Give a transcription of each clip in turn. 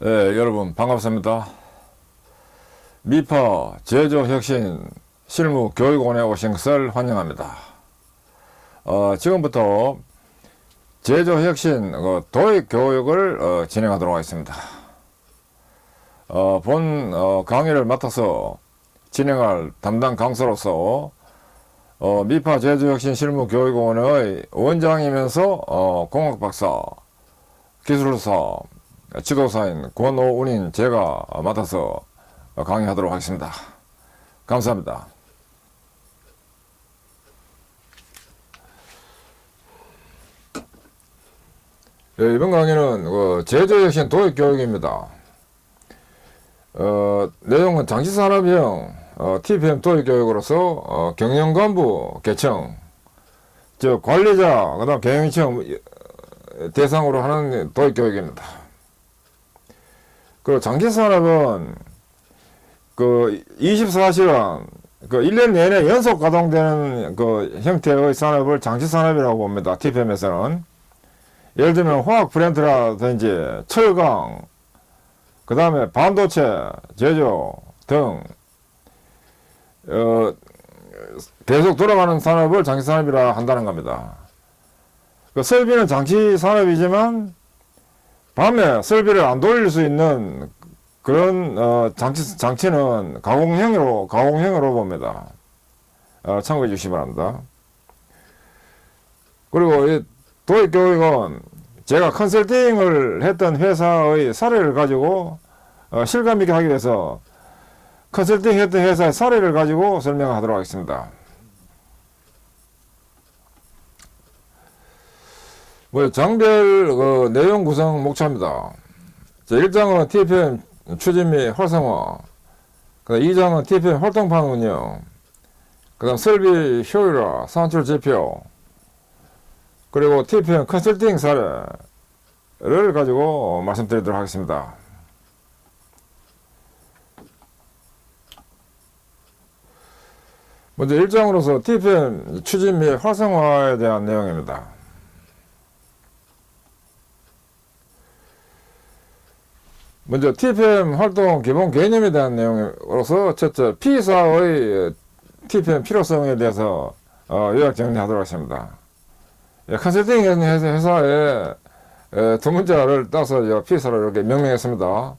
네, 여러분 반갑습니다. 미파 제조혁신 실무교육원에 오신 것을 환영합니다. 지금부터 제조혁신 도입교육을 진행하도록 하겠습니다. 본 강의를 맡아서 진행할 담당 강사로서 미파 제조혁신 실무교육원의 원장이면서 공학박사, 기술사, 지도사인 권오운인 제가 맡아서 강의하도록 하겠습니다. 감사합니다. 네, 이번 강의는 제조혁신 도입교육입니다. 내용은 장치산업형 TPM 도입교육으로서 경영간부 계층, 즉 관리자, 그 다음 경영층 대상으로 하는 도입교육입니다. 그 장치산업은 24시간 1년 내내 연속 가동되는 형태의 산업을 장치산업이라고 봅니다. TPM에서는 예를 들면 화학 플랜트라든지 철강, 그 다음에 반도체 제조 등 계속 돌아가는 산업을 장치산업이라 한다는 겁니다. 설비는 장치산업이지만 밤에 설비를 안 돌릴 수 있는 그런 장치는 가공형으로 봅니다. 참고해 주시기 바랍니다. 그리고 이 도입교육은 제가 컨설팅을 했던 회사의 사례를 가지고 실감 있게 하기 위해서 컨설팅 했던 회사의 사례를 가지고 설명하도록 하겠습니다. 장별 내용 구성 목차입니다. 1장은 TPM 추진 및 활성화, 그 다음 2장은 TPM 활동판 운영, 그 다음 설비 효율화, 산출 지표, 그리고 TPM 컨설팅 사례를 가지고 말씀드리도록 하겠습니다. 먼저 1장으로서 TPM 추진 및 활성화에 대한 내용입니다. 먼저 TPM 활동 기본 개념에 대한 내용으로서 첫째, P사의 TPM 필요성에 대해서 요약 정리하도록 하겠습니다. 컨설팅 회사에 두 문자를 따서 P사로 이렇게 명명했습니다.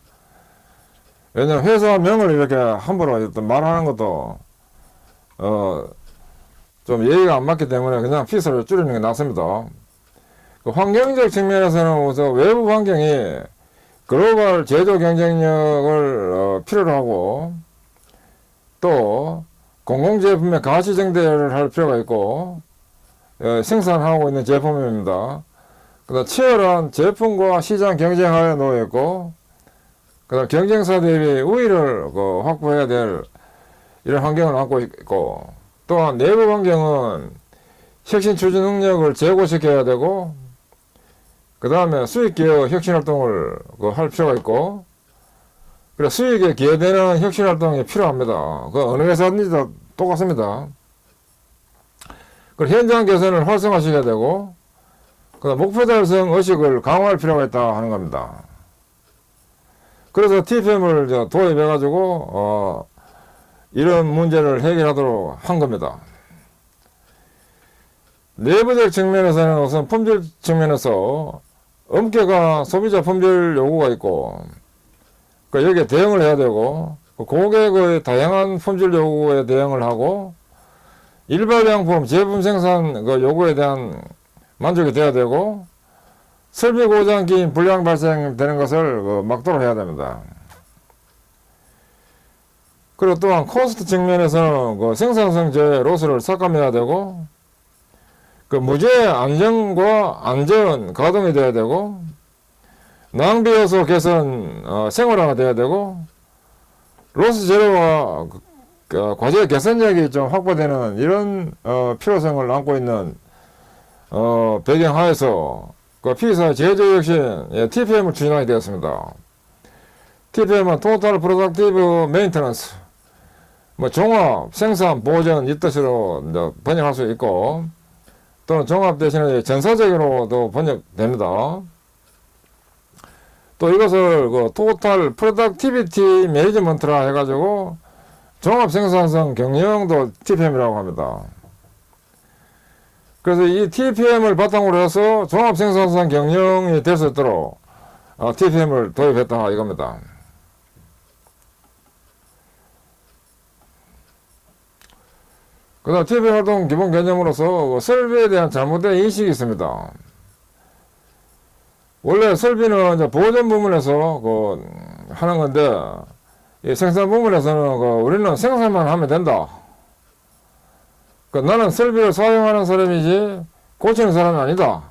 왜냐하면 회사명을 이렇게 함부로 말하는 것도 좀 예의가 안 맞기 때문에 그냥 P사로 줄이는 게 낫습니다. 환경적 측면에서는 우선 외부 환경이 글로벌 제조 경쟁력을 필요로 하고, 또 공공제품의 가치 증대를 할 필요가 있고, 생산하고 있는 제품입니다. 그다음 치열한 제품과 시장 경쟁하에 놓여 있고, 그다음 경쟁사 대비 우위를 확보해야 될 이런 환경을 안고 있고, 또한 내부 환경은 혁신 추진 능력을 제고시켜야 되고, 그 다음에 수익기업 혁신활동을 할 필요가 있고, 그래 수익에 기여되는 혁신활동이 필요합니다. 어느 회사든지 다 똑같습니다. 그리고 현장 개선을 활성화시켜야 되고, 그 다음 목표 달성 의식을 강화할 필요가 있다 하는 겁니다. 그래서 TPM을 도입해가지고 이런 문제를 해결하도록 한 겁니다. 내부적 측면에서는 우선 품질 측면에서 엄격한 소비자 품질 요구가 있고, 여기에 대응을 해야 되고, 고객의 다양한 품질 요구에 대응을 하고, 일반양품 제품 생산 요구에 대한 만족이 돼야 되고, 설비 고장 기 불량 발생되는 것을 막도록 해야 됩니다. 그리고 또한 코스트 측면에서는 생산성 저해 로스를 삭감해야 되고, 무죄 안정과 안전 가동이 돼야 되고, 낭비 요소 개선 생활화가 돼야 되고, 로스 제로와 과제 개선력이 좀 확보되는 이런 필요성을 안고 있는 배경 하에서 P사 제조혁신 TPM을 추진하게 되었습니다. TPM은 토탈 프로덕티브 메인터넌스, 종합 생산 보전 이 뜻으로 번역할 수 있고, 또는 종합 대신에 전사적으로도 번역됩니다. 또 이것을 그 토탈 프로덕티비티 매니지먼트라 해가지고 종합 생산성 경영도 TPM이라고 합니다. 그래서 이 TPM을 바탕으로 해서 종합 생산성 경영이 될 수 있도록 TPM을 도입했다 이겁니다. 그 다음 TPM 활동 기본 개념으로서 설비에 대한 잘못된 인식이 있습니다. 원래 설비는 이제 보존 부문에서 하는 건데, 이 생산 부문에서는 우리는 생산만 하면 된다. 나는 설비를 사용하는 사람이지 고치는 사람이 아니다.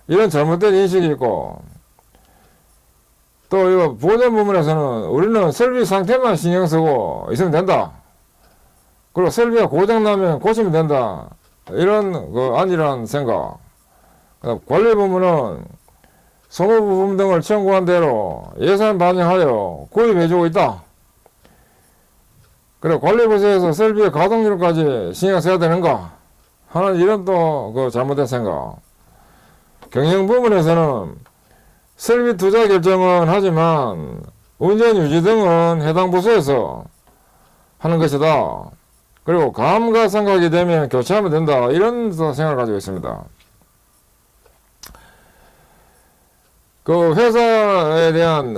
이런 잘못된 인식이 있고, 또 이거 보존 부문에서는 우리는 설비 상태만 신경 쓰고 있으면 된다. 그리고 설비가 고장나면 고치면 된다. 이런 아니란 생각. 관리 부문은 소모 부품 등을 청구한 대로 예산 반영하여 구입해주고 있다. 그래 관리부서에서 설비의 가동률까지 신경 써야 되는가 하는 이런 또 잘못된 생각. 경영 부문에서는 설비 투자 결정은 하지만 운전 유지 등은 해당 부서에서 하는 것이다. 그리고 감가상각이 되면 교체하면 된다. 이런 생각을 가지고 있습니다. 회사에 대한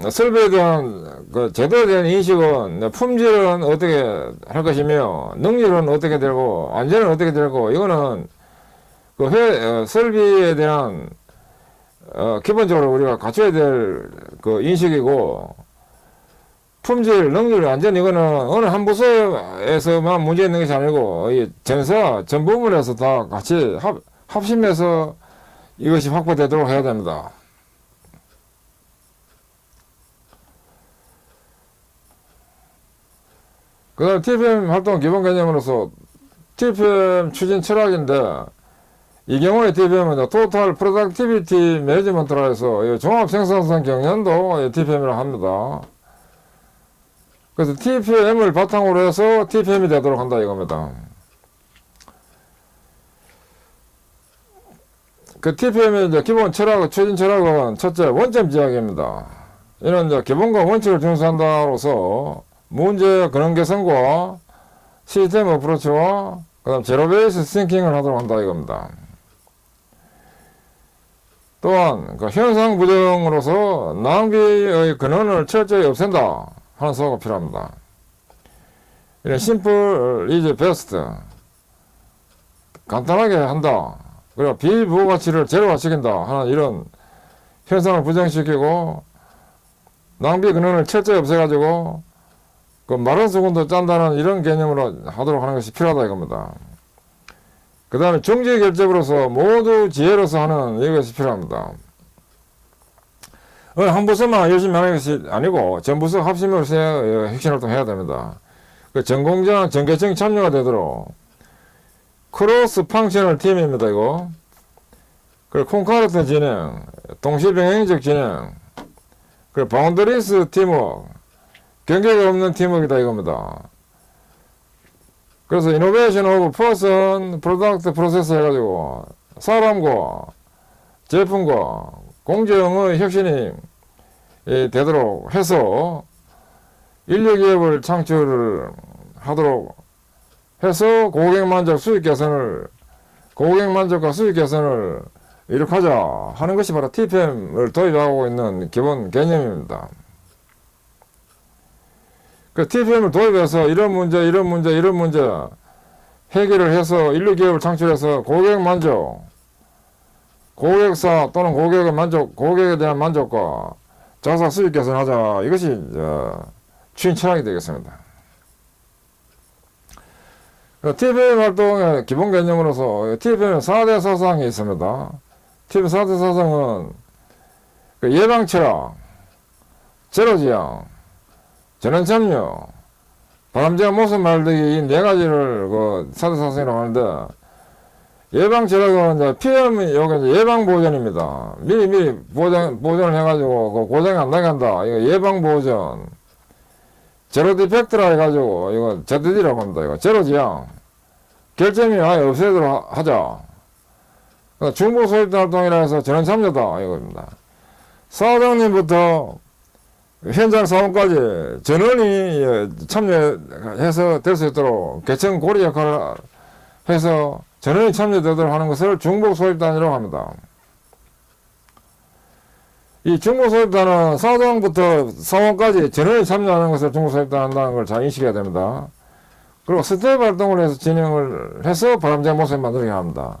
설비에 대한 제도에 대한 인식은 품질은 어떻게 할 것이며 능률은 어떻게 되고 안전은 어떻게 되고 이거는 설비에 대한 기본적으로 우리가 갖춰야 될 인식이고, 품질, 능률, 안전 이거는 어느 한 부서에서만 문제 있는 것이 아니고 이 전사, 전 부문에서 다 같이 합심해서 이것이 확보되도록 해야 됩니다. 그 다음 TPM 활동 기본 개념으로서 TPM 추진 철학인데, 이 경우에 TPM은 토탈 프로덕티비티 매니지먼트라 해서 종합 생산성 경영도 TPM이라고 합니다. 그래서 TPM을 바탕으로 해서 TPM이 되도록 한다 이겁니다. TPM의 이제 기본 철학, 추진 철학은 첫째, 원점 지향입니다. 이는 이제 기본과 원칙을 준수한다로서 문제 근원 개선과 시스템 어프로치와 그 다음 제로 베이스 싱킹을 하도록 한다 이겁니다. 또한 현상 부정으로서 낭비의 근원을 철저히 없앤다 하는 사고가 필요합니다. 이런 심플 이즈 베스트, 간단하게 한다. 그리고 비부가치를 제로화시킨다 하는 이런 현상을 부정시키고 낭비 근원을 철저히 없애가지고 마른 수건도 짠다는 이런 개념으로 하도록 하는 것이 필요하다 이겁니다. 그 다음에 중지 결집으로서 모두 지혜로서 하는 이것이 필요합니다. 한 부서만 열심히 하는 것이 아니고 전 부서 합심으로서 핵심활동 해야 됩니다. 전공장, 전계층 참여가 되도록 크로스 펑셔널 팀입니다 이거. 그리고 콘카르트 진행, 동시병행적 진행, 그리고 바운더리스 팀워크, 경계가 없는 팀워크이다 이겁니다. 그래서 이노베이션 오브 퍼슨 프로덕트 프로세스 해가지고 사람과 제품과 공정의 혁신이 되도록 해서 인력기업을 창출을 하도록 해서 고객만족과 수익 개선을 이룩하자 하는 것이 바로 TPM을 도입하고 있는 기본 개념입니다. TPM을 도입해서 이런 문제 해결을 해서 인류기업을 창출해서 고객 만족, 고객사 또는 고객에 대한 만족과 자사 수익 개선하자. 이것이 추진 철학이 되겠습니다. TPM 활동의 기본 개념으로서 TPM 4대 사상이 있습니다. TPM 4대 사상은 예방 철학, 제로 지향, 전원 참여, 바람직한 모습 만들기 이 네 가지를 4대 사상이라고 하는데, 예방 철학은 이제 PM 여기 예방 보존입니다. 미리 보존을 해가지고 고장이 안 나게 한다. 이거 예방 보존. 제로 디펙트라 해가지고 이거 ZD라고 합니다. 이거 제로 지향. 결점이 아예 없애도록 하자. 중보 소입 활동이라 해서 전원 참여다 이겁니다. 사장님부터 현장 사원까지 전원이 참여해서 될 수 있도록 개청 고리 역할을 해서 전원이 참여되도록 하는 것을 중복소집단이라고 합니다. 이 중복소집단은 사장부터 사원까지 전원이 참여하는 것을 중복소집단 한다는 걸 잘 인식해야 됩니다. 그리고 스텝 활동을 해서 진행을 해서 바람직한 모습을 만들게 합니다.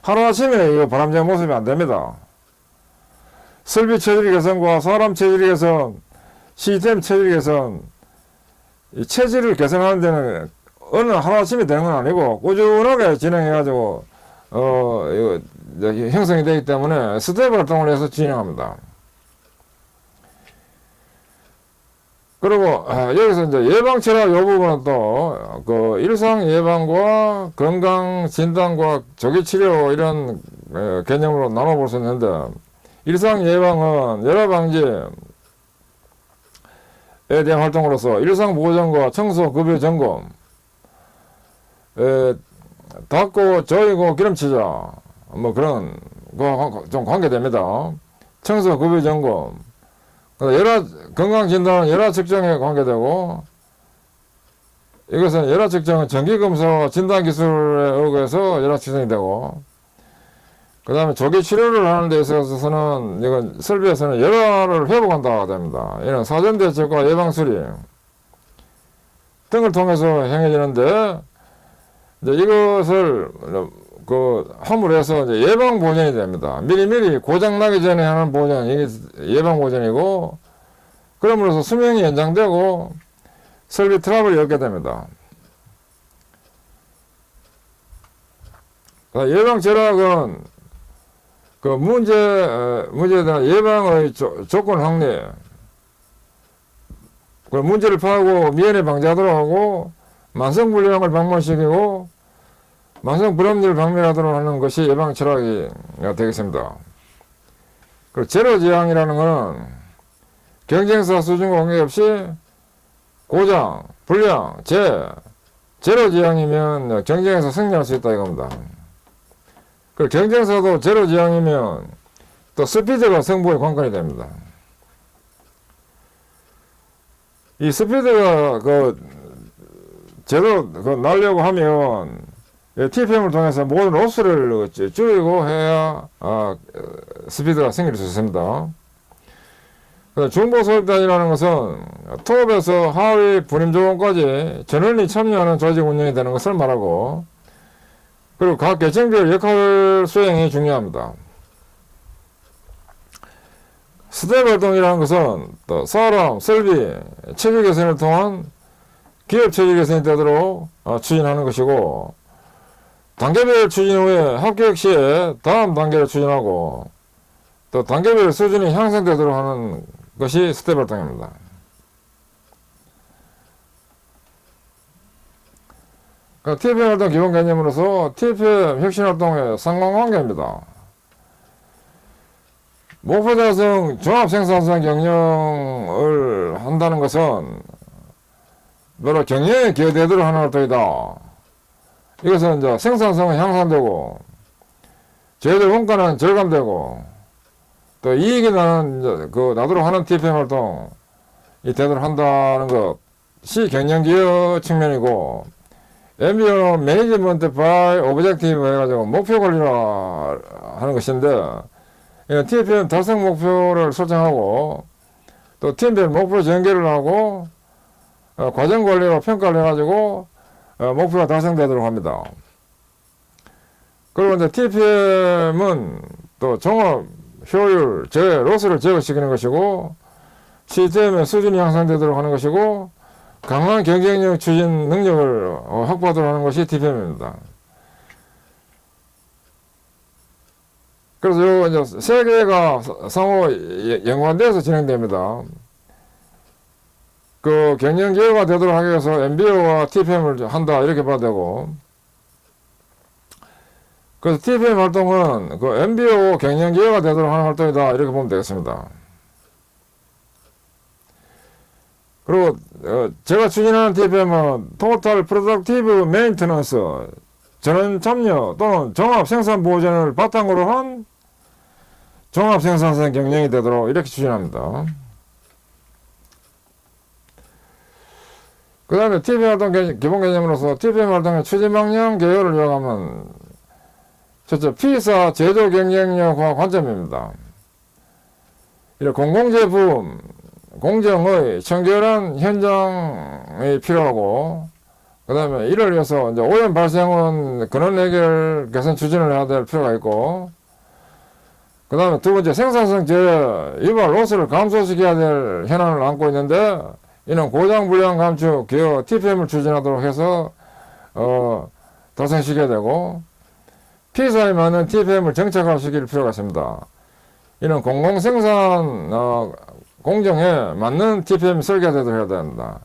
하루아침에 이거 바람직한 모습이 안 됩니다. 설비 체질 개선과 사람 체질 개선, 시스템 체질 개선, 이 체질을 개선하는 데는 어느 하루아침에 되는 건 아니고 꾸준하게 진행해가지고 이거 형성이 되기 때문에 스텝 활동을 해서 진행합니다. 그리고 여기서 이제 예방 철학 요 부분은 또 그 일상 예방과 건강 진단과 조기 치료 이런 개념으로 나눠볼 수 있는데, 일상 예방은 열화 방지에 대한 활동으로서 일상 보호전과 청소 급여 점검, 닦고 저이고 기름치자 뭐 그런 거 좀 관계됩니다. 청소 급여 점검, 열화 건강 진단은 열화 측정에 관계되고, 이것은 열화 측정은 정기 검사와 진단 기술에 의거해서 열화 측정이 되고, 그 다음에 조기 치료를 하는 데 있어서는 이건 설비에서는 열화를 회복한다고 됩니다. 이는 사전 대책과 예방 수리 등을 통해서 행해지는데, 이제 이것을 함으로해서 이제 예방 보전이 됩니다. 미리미리 고장 나기 전에 하는 보전, 이게 예방 보전이고, 그럼으로써 수명이 연장되고 설비 트러블이 없게 됩니다. 예방 절약은 그 문제에 대한 예방의 조건 확립, 그 문제를 파악하고 미연에 방지하도록 하고, 만성불량을 방만시키고 만성불합리를 방면하도록 하는 것이 예방 철학이 되겠습니다. 그리고 제로지향이라는 것은 경쟁사 수준과 관계없이 고장, 불량, 제로지향이면 경쟁에서 승리할 수 있다 이겁니다. 그리고 경쟁사도 제로지향이면 또 스피드가 승부에 관건이 됩니다. 이 스피드가 제대로 날려고 하면 TPM을 통해서 모든 로스를 줄이고 해야 스피드가 생길 수 있습니다. 중보소집단이라는 것은 톱에서 하위 분임 조건까지 전원이 참여하는 조직 운영이 되는 것을 말하고, 그리고 각 계층별 역할 수행이 중요합니다. 스텝 활동이라는 것은 또 사람, 설비, 체질 개선을 통한 기업 체질 개선이 되도록 추진하는 것이고, 단계별 추진 후에 합격 시에 다음 단계를 추진하고, 또 단계별 수준이 향상되도록 하는 것이 스텝 활동입니다. TPM 활동 기본 개념으로서 TPM 혁신 활동의 상관관계입니다. 목표 달성 종합생산성 경영을 한다는 것은 바로 경영에 기여되도록 하는 활동이다. 이것은 이제 생산성은 향상되고, 저희들 원가는 절감되고, 또 이익이 나도록 하는 TPM 활동이 되도록 한다는 것이 경영기여 측면이고, MBO는 매니지먼트 바이 오브젝티브 해가지고 목표 관리라 하는 것인데, TPM 달성 목표를 설정하고, 또 팀별 목표 전개를 하고, 과정 관리와 평가를 해가지고 목표가 달성되도록 합니다. 그리고 이제 TPM은 또 종합 효율, 로스를 제거시키는 것이고, 시스템의 수준이 향상되도록 하는 것이고, 강한 경쟁력 추진 능력을 확보하도록 하는 것이 TPM입니다. 그래서 이제 세 개가 상호 연관되어서 진행됩니다. 그 경영 기여가 되도록 하기 위해서 MBO와 TPM을 한다 이렇게 봐도 되고, 그래서 TPM 활동은 그 MBO 경영 기여가 되도록 하는 활동이다 이렇게 보면 되겠습니다. 그리고 제가 추진하는 TPM은 토탈 프로덕티브 메인터넌스, 전원 참여 또는 종합 생산 보전을 바탕으로 한 종합생산성 경영이 되도록 이렇게 추진합니다. 그 다음에 TPM 활동 기본 개념으로서 TPM 활동의 추진 방향 개요를 요약하면 첫째, P사 제조 경쟁력과 관점입니다. 이런 공공제품, 공정의 청결한 현장이 필요하고, 그 다음에 이를 위해서 이제 오염 발생은 근원 해결 개선 추진을 해야 될 필요가 있고, 그 다음에 두 번째, 생산성 제어, 유발 로스를 감소시켜야 될 현안을 안고 있는데, 이는 고장 불량 감축 기여 TPM을 추진하도록 해서 달성시켜야 되고, P사에 맞는 TPM을 정착화시킬 필요가 있습니다. 이는 공공생산 공정에 맞는 TPM 설계되도록 해야 됩니다.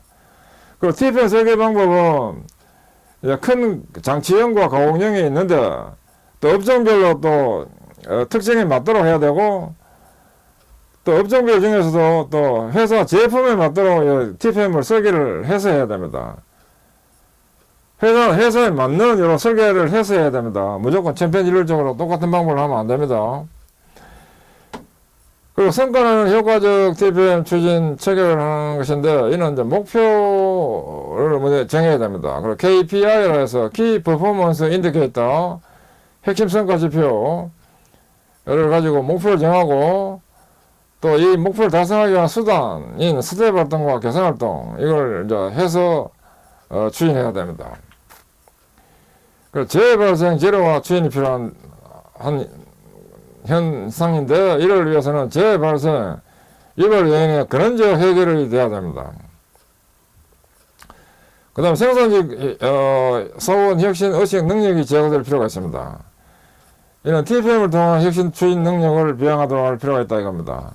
그리고 TPM 설계 방법은 큰 장치형과 가공형이 있는데 또 업종별로 또 특징에 맞도록 해야 되고, 또 업종별 중에서도 또 회사 제품에 맞도록 TPM을 설계를 해서 해야 됩니다. 회사에 맞는 이런 설계를 해서 해야 됩니다. 무조건 천편일률적으로 똑같은 방법을 하면 안 됩니다. 그리고 성과는 효과적 TPM 추진 체계를 하는 것인데, 이는 이제 목표를 먼저 정해야 됩니다. 그리고 KPI라 해서 Key Performance Indicator, 핵심 성과 지표를 가지고 목표를 정하고, 또 이 목표를 달성하기 위한 수단인 스텝 활동과 개선 활동, 이걸 이제 해서 추진해야 됩니다. 재해 발생 제로화 추진이 필요한 현상인데, 이를 위해서는 재해 발생 유발 요인의 근원적 해결이 돼야 됩니다. 그 다음 생산직 사원 혁신 의식 능력이 제고될 필요가 있습니다. 이는 TPM을 통한 혁신 추진 능력을 비양하도록 할 필요가 있다 이겁니다.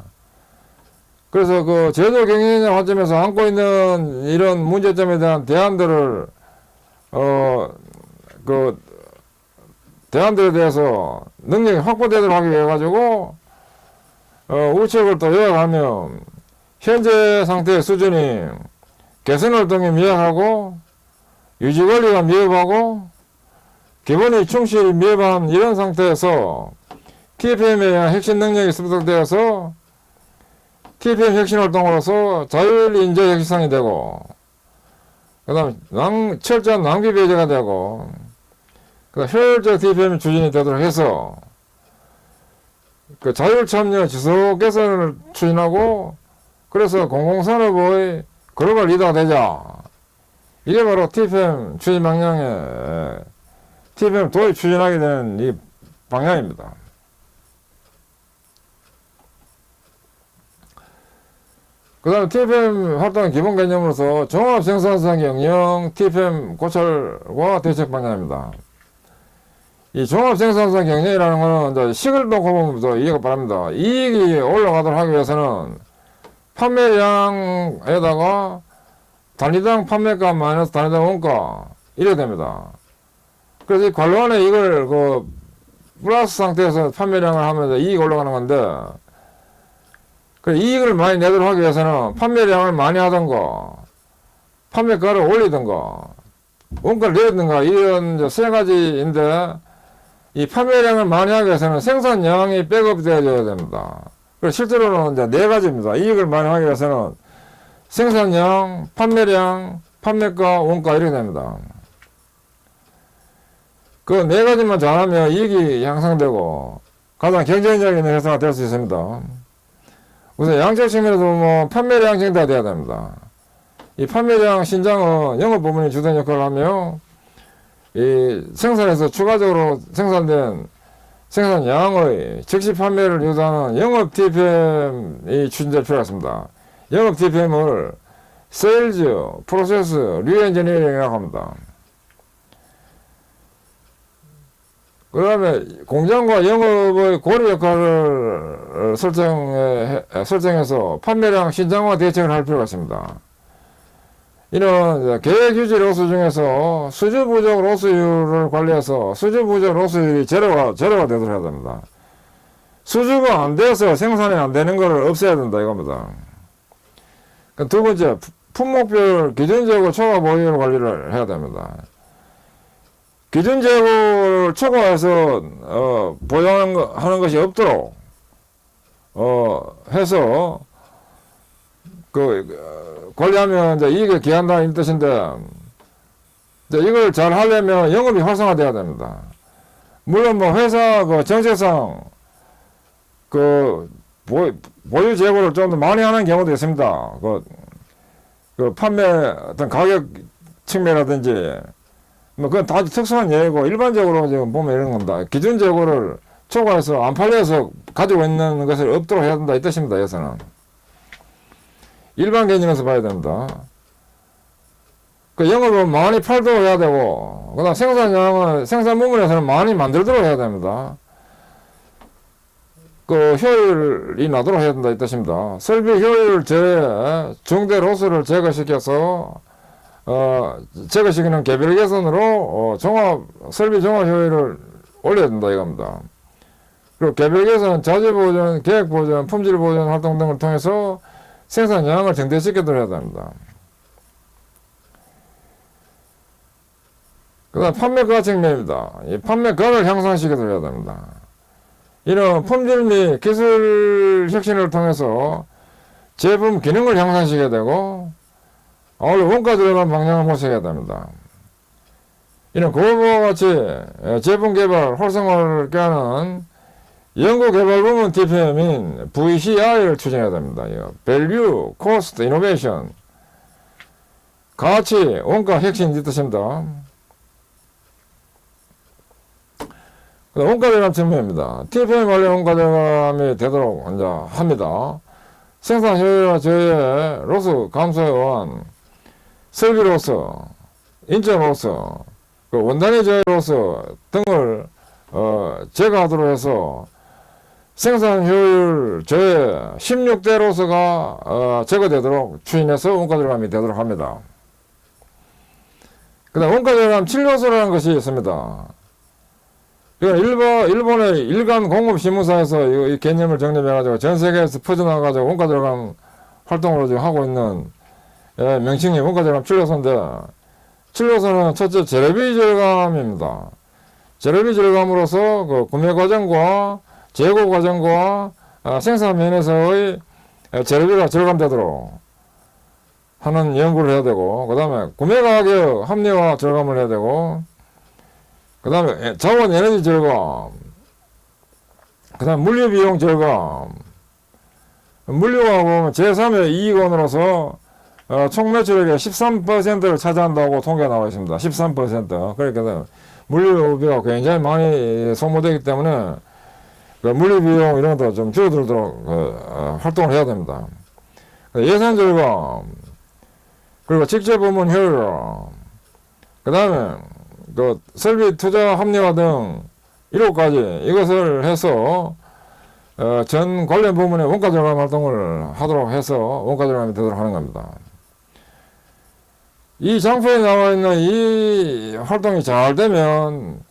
그래서 그 제조 경영의 관점에서 안고 있는 이런 문제점에 대한 대안들을 대안들에 대해서 능력이 확보되도록 하기 위해 가지고 우측을 또 요약하면, 현재 상태의 수준이 개선 활동이 미약하고 유지 관리가 미흡하고 기본의 충실이 미흡한 이런 상태에서 TPM에 의한 혁신 능력이 습득되어서 TPM 혁신 활동으로서 자율 인재 혁신상이 되고, 그 다음 철저한 낭비 배제가 되고, 효율적 TPM 추진이 되도록 해서 그 자율 참여 지속 개선을 추진하고, 그래서 공공산업의 글로벌 리더가 되자. 이게 바로 TPM 추진 방향의 TPM 도입 추진하게 되는 이 방향입니다. 그 다음에 TPM 활동의 기본 개념으로서 종합생산성 경영 TPM 고찰과 대책 방향입니다. 이 종합생산성 경영이라는 것은 이제 식을 놓고 보면 이해가 바랍니다. 이익이 올라가도록 하기 위해서는 판매량에다가 단위당 판매가 마이너스 단위당 원가 이래야 됩니다. 그래서 이 관료안에 이걸 플러스 상태에서 판매량을 하면서 이익이 올라가는 건데, 그 이익을 많이 내도록 하기 위해서는 판매량을 많이 하던가, 판매가를 올리던가, 원가를 내리던가, 이런 세 가지인데, 이 판매량을 많이 하기 위해서는 생산량이 백업되어야 됩니다. 그리고 실제로는 이제 네 가지입니다. 이익을 많이 하기 위해서는 생산량, 판매량, 판매가, 원가 이렇게 됩니다. 그 네 가지만 잘하면 이익이 향상되고 가장 경쟁력 있는 회사가 될 수 있습니다. 우선 양적 측면에서 보면 판매량 증대가 돼야 됩니다. 이 판매량 신장은 영업 부문이 주된 역할을 하며, 이 생산에서 추가적으로 생산된 생산량의 즉시 판매를 유도하는 영업 TPM이 추진될 필요가 있습니다. 영업 TPM을 세일즈, 프로세스, 리엔지니어링이라고 합니다. 그 다음에 공장과 영업의 고리 역할을 설정해서 판매량 신장화 대책을 할 필요가 있습니다. 이는 계획 유지 로스 중에서 수주 부족 로스율을 관리해서 수주 부족 로스율이 제로가 되도록 해야 됩니다. 수주가 안 돼서 생산이 안 되는 걸 없애야 된다 이겁니다. 두 번째, 품목별 기준재고 초과 보유율 관리를 해야 됩니다. 기준재고를 초과해서 보유하는 것이 없도록 해서 관리하면 이제 이익을 기한다는 뜻인데, 이제 이걸 잘 하려면 영업이 활성화돼야 됩니다. 물론 뭐 회사 정책상 보유 재고를 좀 더 많이 하는 경우도 있습니다. 판매 어떤 가격 측면이라든지 뭐 그건 다 특수한 예고, 일반적으로 지금 보면 이런 겁니다. 기준 재고를 초과해서 안 팔려서 가지고 있는 것을 없도록 해야 된다 이 뜻입니다. 여기서는 일반 개념에서 봐야 됩니다. 영업은 많이 팔도록 해야 되고, 그다음 생산량은 생산 부분에서는 많이 만들도록 해야 됩니다. 효율이 나도록 해야 된다 이 뜻입니다. 설비 효율 제외 중대 로스를 제거시켜서 제거시키는 개별 개선으로 설비 종합 효율을 올려야 된다 이겁니다. 그리고 개별 개선, 자재 보존, 계획 보존, 품질 보존 활동 등을 통해서 생산량을 증대시키도록 해야 됩니다. 그 다음 판매가 측면입니다. 이 판매가를 향상시키도록 해야 됩니다. 이런 품질 및 기술 혁신을 통해서 제품 기능을 향상시켜야 되고, 아울러 원가 절감 방향을 모색해야 됩니다. 이런 그와 같이 제품 개발 활성화를 꾀하는 연구개발 부문 TPM인 VCI를 추진해야 됩니다. Value, Cost, Innovation, 가치, 원가 혁신 이 뜻입니다. 원가 절감 측면입니다. TPM 관련 원가 절감이 되도록 이제 합니다. 생산 효율화 저해, 로스 감소에 의한 설비 로스, 인적 로스, 원단위 저해 로스 등을 제거하도록 해서 생산 효율 저해 16대 로스가 제거되도록 추진해서 원가 절감이 되도록 합니다. 그 다음 원가 절감 7요소라는 것이 있습니다. 일본의 일간 공급신문사에서 이 개념을 정립해가지고 전 세계에서 퍼져나가가지고 원가 절감 활동을 지금 하고 있는 명칭이 원가 절감 7요소인데, 7요소는 첫째 재료비 절감입니다. 재료비 절감으로서 구매 과정과 재고 과정과 생산 면에서의 재료비가 절감되도록 하는 연구를 해야 되고, 그 다음에 구매 가격 합리화 절감을 해야 되고, 그 다음에 자원 에너지 절감, 그 다음 물류 비용 절감. 물류가 보면 제3의 이익원으로서 총 매출액의 13%를 차지한다고 통계가 나와 있습니다. 13%. 그러니까 물류비가 굉장히 많이 소모되기 때문에 물류 비용 이런 것도 좀 줄어들도록 활동을 해야 됩니다. 예산 절감, 그리고 직접 부문 효율, 그 다음에 설비 투자 합리화 등 1호까지 이것을 해서 전 관련 부문의 원가 절감 활동을 하도록 해서 원가 절감이 되도록 하는 겁니다. 이 장표에 나와 있는 이 활동이 잘 되면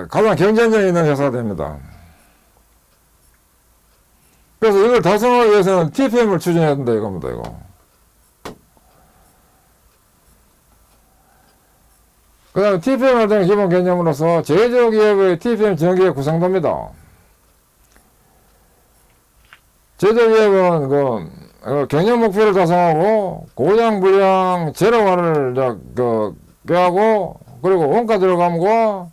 가장 경쟁력 있는 회사가 됩니다. 그래서 이걸 달성하기 위해서는 TPM을 추진해야 된다 이겁니다. 이거. 그 다음에 TPM 활동의 기본 개념으로서 제조기업의 TPM 전기의 구성도입니다. 제조기업은 경영 목표를 달성하고 고장 불량 제로화를 꾀하고, 그리고 원가 절감과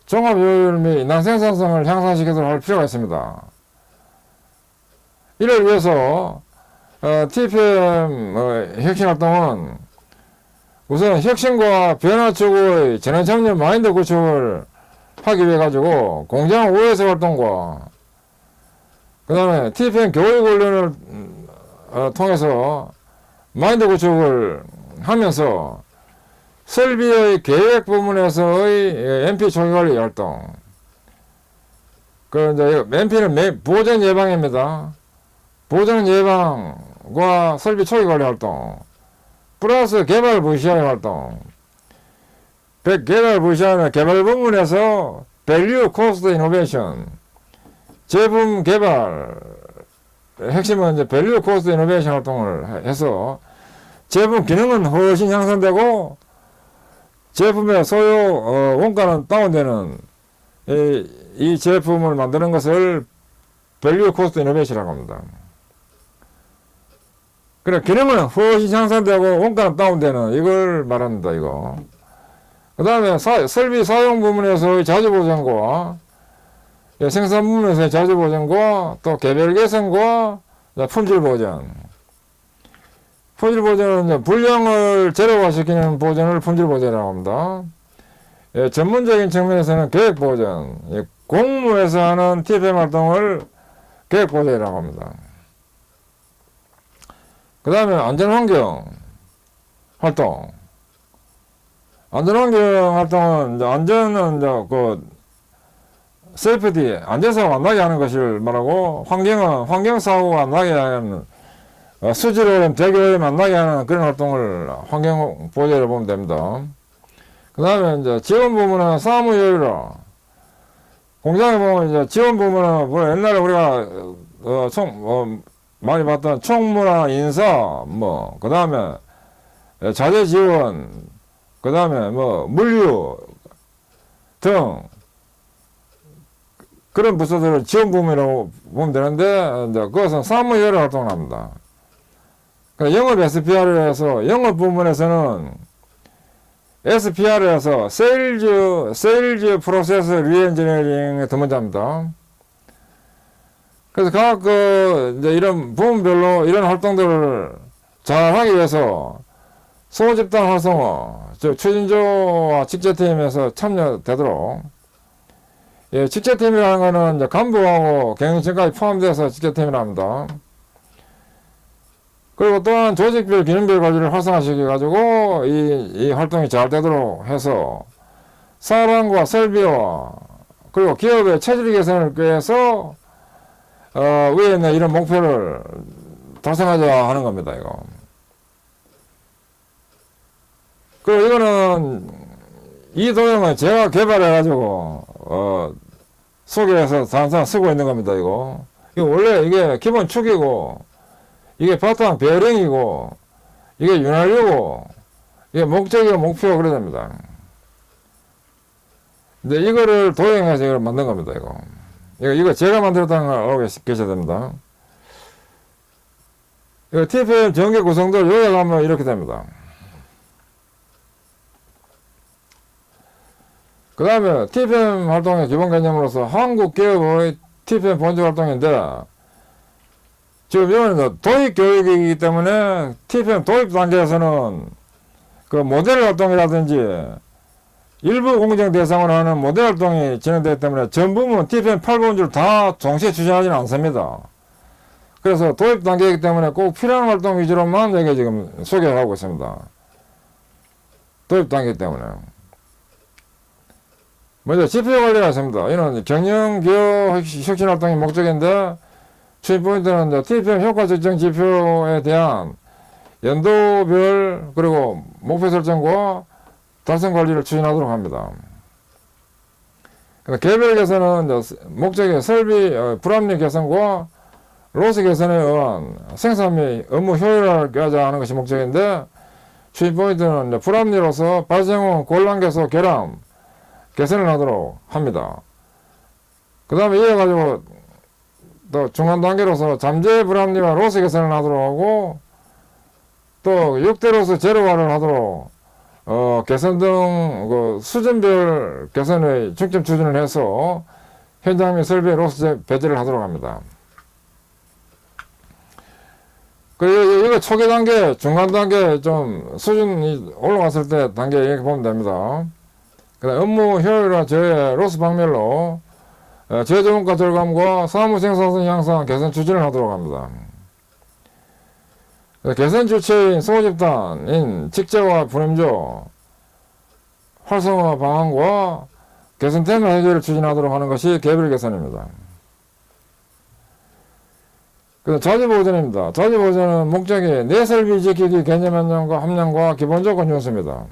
종합 효율 및 인당 생산성을 향상시키도록 할 필요가 있습니다. 이를 위해서 TPM 혁신 활동은 우선 혁신과 변화 추구의 전환청년 마인드 구축을 하기 위해 가지고 공장 OS 활동과 그 다음에 TPM 교육 훈련을 통해서 마인드 구축을 하면서 설비의 계획 부문에서의 MP 초기 관리 활동, 이제 MP는 보전 예방입니다. 보전 예방과 설비 초기 관리 활동, 플러스 개발 VCI 활동. 개발 VCI는 개발 부문에서 Value, Cost, Innovation. 제품 개발. 핵심은 이제 Value, Cost, Innovation 활동을 해서 제품 기능은 훨씬 향상되고 제품의 소요 원가는 다운되는 이 제품을 만드는 것을 밸류 코스트 이노베이션이라고 합니다. 그래, 기능은 훨씬 향상되고 원가는 다운되는 이걸 말합니다, 이거. 그 다음에 설비 사용 부문에서의 자주 보전과 생산 부문에서의 자주 보전과 또 개별 개선과 품질 보전. 품질 보전은 불량을 제로화시키는 보전을 품질 보전이라고 합니다. 전문적인 측면에서는 계획 보전, 공무에서 하는 TFM 활동을 계획 보전이라고 합니다. 그 다음에 안전환경 활동. 안전환경 활동은, 안전은, 세이프티, 안전사고가 안 나게 하는 것을 말하고, 환경은 환경사고가 안 나게 하는, 수질오염, 대기오염 안 나게 하는 그런 활동을 환경보전이라고 보면 됩니다. 그 다음에 이제 지원 부문은 사무여유라. 공장에 보면 이제 지원 부문은, 옛날에 우리가, 많이 봤던 총무나 인사, 그 다음에 자재 지원, 그 다음에 물류 등 그런 부서들을 지원 부문이라고 보면 되는데, 이제 그것은 사무여유 활동을 합니다. 그러니까 영업 SPR에서, 영업 부문에서는 SPR에서 세일즈 프로세스 리엔지니어링의 담당자입니다. 그래서 각 이제 이런 부문별로 이런 활동들을 잘 하기 위해서 소집단 활성화, 추진조와 직제팀에서 참여되도록, 직제팀이라는 거는 이제 간부하고 경영진까지 포함돼서 직제팀이라 합니다. 그리고 또한 조직별 기능별 관리를 활성화시켜 가지고 이 활동이 잘 되도록 해서 사업안과 설비와 그리고 기업의 체질 개선을 위해서 위에 있는 이런 목표를 달성하자 하는 겁니다, 이거. 그리고 이거는, 이 도형은 제가 개발해가지고, 소개해서 항상 쓰고 있는 겁니다, 이거. 이거 원래 이게 기본 축이고, 이게 바탕 베어링이고, 이게 윤활유고, 이게 목적이고 목표가 그래야 됩니다. 근데 이거를 도형해서 이걸 만든 겁니다, 이거. 이거 제가 만들었다는 걸 알고 계셔야 됩니다. 이거 TFM 전개 구성들 요약하면 이렇게 됩니다. 그 다음에 TFM 활동의 기본 개념으로서 한국 기업의 TFM 본질 활동인데, 지금 이거는 도입 교육이기 때문에 TFM 도입 단계에서는 그 모델 활동이라든지 일부 공정 대상으로 하는 모델 활동이 진행되기 때문에 전 부문 TFM 8본주를 다 동시에 추진하지는 않습니다. 그래서 도입 단계이기 때문에 꼭 필요한 활동 위주로만 여기 지금 소개를 하고 있습니다. 도입 단계이기 때문에. 먼저 지표 관리가 있습니다. 이는 경영 기업 혁신 활동이 목적인데, 추진 포인트는 TFM 효과 측정 지표에 대한 연도별 그리고 목표 설정과 달성 관리를 추진하도록 합니다. 개별 개선은 목적의 설비 불합리 개선과 로스 개선에 의한 생산 및 업무 효율화를 꾀하자 하는 것이 목적인데, 추진 포인트는 불합리로서 발생후 곤란 개소 결함 개선을 하도록 합니다. 그 다음에 이어가지고 또 중간 단계로서 잠재 불합리와 로스 개선을 하도록 하고, 또 6대 로스 제로화를 하도록 개선 등 수준별 개선의 중점 추진을 해서 현장 및 설비의 로스 배제를 하도록 합니다. 그리고 이거 초기 단계, 중간 단계 좀 수준이 올라갔을 때 단계 이렇게 보면 됩니다. 그 다음 업무 효율화 저해 로스 방면로 제조원가 절감과 사무 생산성 향상 개선 추진을 하도록 합니다. 개선 주체인 소집단인 직제와 분임조 활성화 방안과 개선 테마 해결을 추진하도록 하는 것이 개별 개선입니다. 자주보전입니다. 자주보전은 목적이 내설비 지키기 개념 함량과 기본 조건 요소입니다.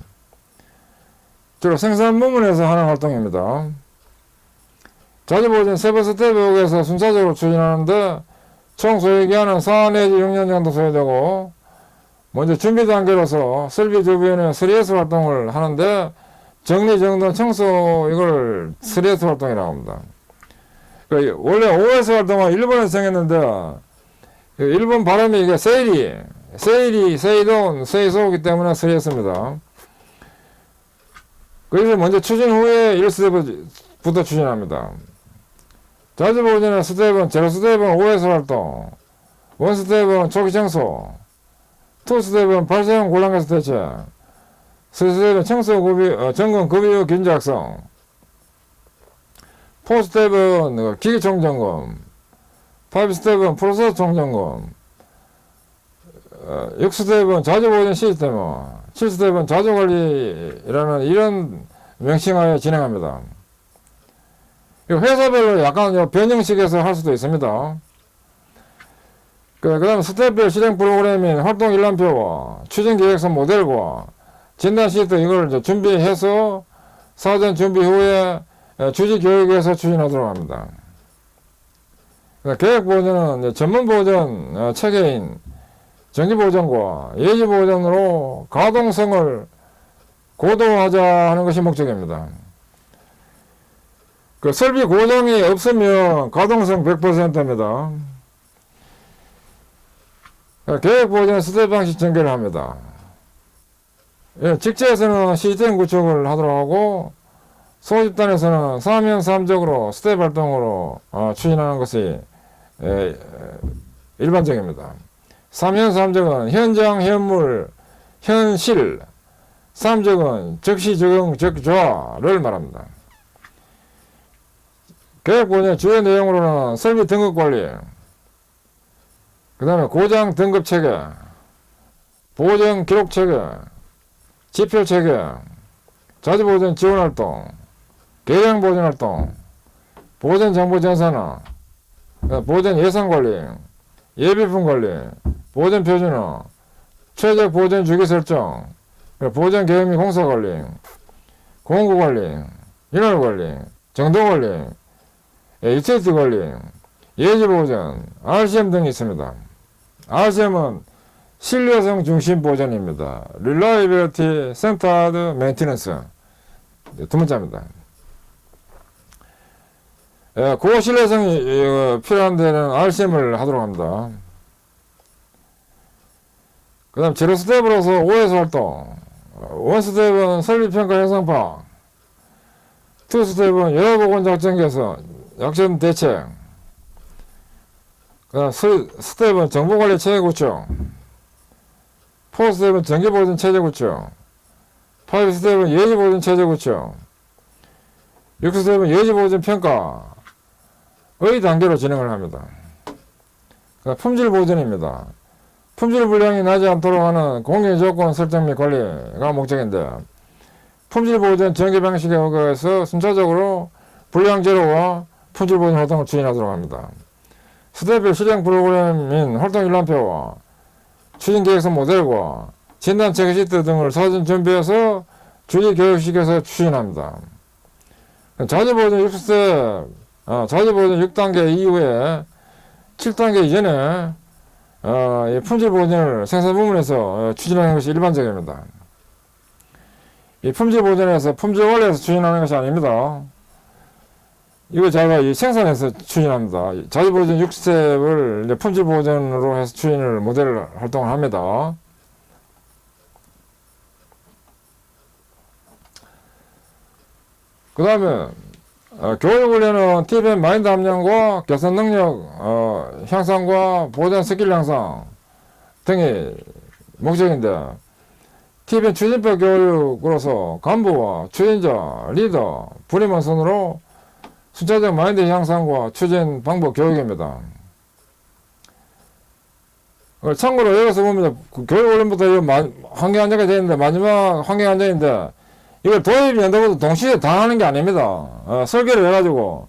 주로 생산 부문에서 하는 활동입니다. 자주보전 세부 스텝에서 순차적으로 추진하는데, 총 소요기한은 4 내지 6년 정도 소요되고, 먼저 준비 단계로서 설비 주변에 3S 활동을 하는데, 정리, 정돈, 청소, 이걸 3S 활동이라고 합니다. 원래 OS 활동은 일본에서 생겼는데, 일본 발음이 이게 세이돈, 세이소이기 때문에 쓰였습니다. 그래서 먼저 추진 후에 1스텝부터 추진합니다. 자주 보여주는 스텝은, 제로 스텝은 OS 활동, 원 스텝은 초기 청소, 투 스텝은 발생 곤란에서 대체, 쓰리 스텝은 청소 구비, 점검 급여 후 긴자 작성, 포 스텝은 기기 총점검, 파이브 스텝은 프로세서 총점검, 6스텝은 자주 보여주는 시스템, 7스텝은 자주 관리라는 이런 명칭하에 진행합니다. 회사별로 약간 변형식에서 할 수도 있습니다. 그 다음 스텝별 실행 프로그램인 활동 일람표와 추진 계획서 모델과 진단 시트 이걸 이제 준비해서 사전 준비 후에 주지 교육에서 추진하도록 합니다. 계획 보전은 전문 보전 체계인 정기 보전과 예지 보전으로 가동성을 고도화하자 하는 것이 목적입니다. 그 설비 고장이 없으면 가동성 100%입니다. 계획 보전 스텝 방식 전개를 합니다. 직제에서는 시스템 구축을 하도록 하고 소집단에서는 3연 3적으로 스텝 활동으로 추진하는 것이 일반적입니다. 3연 3적은 현장, 현물, 현실, 3적은 즉시 적응, 적조화를 말합니다. 계획 보전의 주요 내용으로는 설비 등급 관리, 그 다음에 고장 등급 체계, 보정 기록 체계, 지표 체계, 자주 보전 지원 활동, 계량 보전 활동, 보전 정보 전산화, 보전 예산 관리, 예비품 관리, 보전 표준화, 최적 보전 주기 설정, 보전 계획 및 공사 관리, 공구 관리, 인원 관리, 정도 관리, 유틸리티 관리, 예지 보전, RCM 등이 있습니다. RCM은 신뢰성 중심 보전입니다. Reliability Centered Maintenance. 두 번째입니다. 고신뢰성이 필요한 데는 RCM을 하도록 합니다. 그 다음 제로 스텝으로서 OS 활동, 원 스텝은 설비평가 현상파, 투 스텝은 여러보건 작전 개선, 약점 대책, 그 다음 스텝은 정보관리 체계 구축, 포 스텝은 정기보전 체제 구축, 파이브 스텝은 예지보전 체제 구축, 6 스텝은 예지보전 평가의 단계로 진행을 합니다. 품질 보전입니다. 품질 불량이 나지 않도록 하는 공개 조건 설정 및 관리가 목적인데, 품질 보전 전개 방식에 의거해서 순차적으로 불량 제로와 품질 보전 활동을 추진하도록 합니다. 스텝별 실행 프로그램인 활동 일람표와 추진 계획서 모델과 진단 체계 시트 등을 사전 준비해서 주지 교육식에서 추진합니다. 자주 보전 6스텝, 자주 보전 6단계 이후에 7단계 이전에 품질 보전을 생산 부문에서 추진하는 것이 일반적입니다. 이 품질 보전에서 품질 관리에서 추진하는 것이 아닙니다. 이거 제가 이 생산에서 추진합니다. 자주 보전 6스텝을 이제 품질 보전으로 해서 추진을 모델 활동을 합니다. 그 다음에 교육훈련은 TPM 마인드 함량과 개선 능력 향상과 보전 스킬 향상 등이 목적인데, TPM 추진법 교육으로서 간부와 추진자, 리더, 분임원 선으로 순차적 마인드 향상과 추진 방법 교육입니다. 참고로 여기서 보면 교육훈련부터 환경안전이 되어 있는데, 마지막 환경안전인데 이걸 도입 연도부터 동시에 다 하는 게 아닙니다. 설계를 해가지고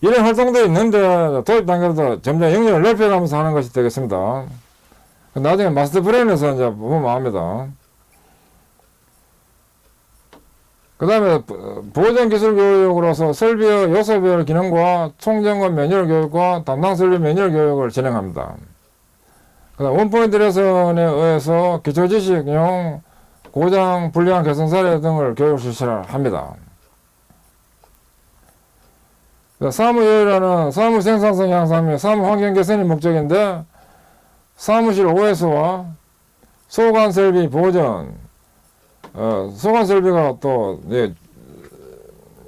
이런 활동도 있는데 도입 단계부터 점점 영역을 넓혀가면서 하는 것이 되겠습니다. 나중에 마스터 플랜에서 이제 보면 압니다. 그 다음에 보전기술 교육으로서 설비의 요소별 기능과 총점검 매뉴얼 교육과 담당 설비 매뉴얼 교육을 진행합니다. 그 다음 원포인트 레슨에 의해서 기초지식용 고장, 불량 개선 사례 등을 교육 실시를 합니다. 사무효율화는 사무 생산성 향상 및 사무 환경 개선이 목적인데, 사무실 OS와 소관 설비 보전, 소관 설비가 또, 예,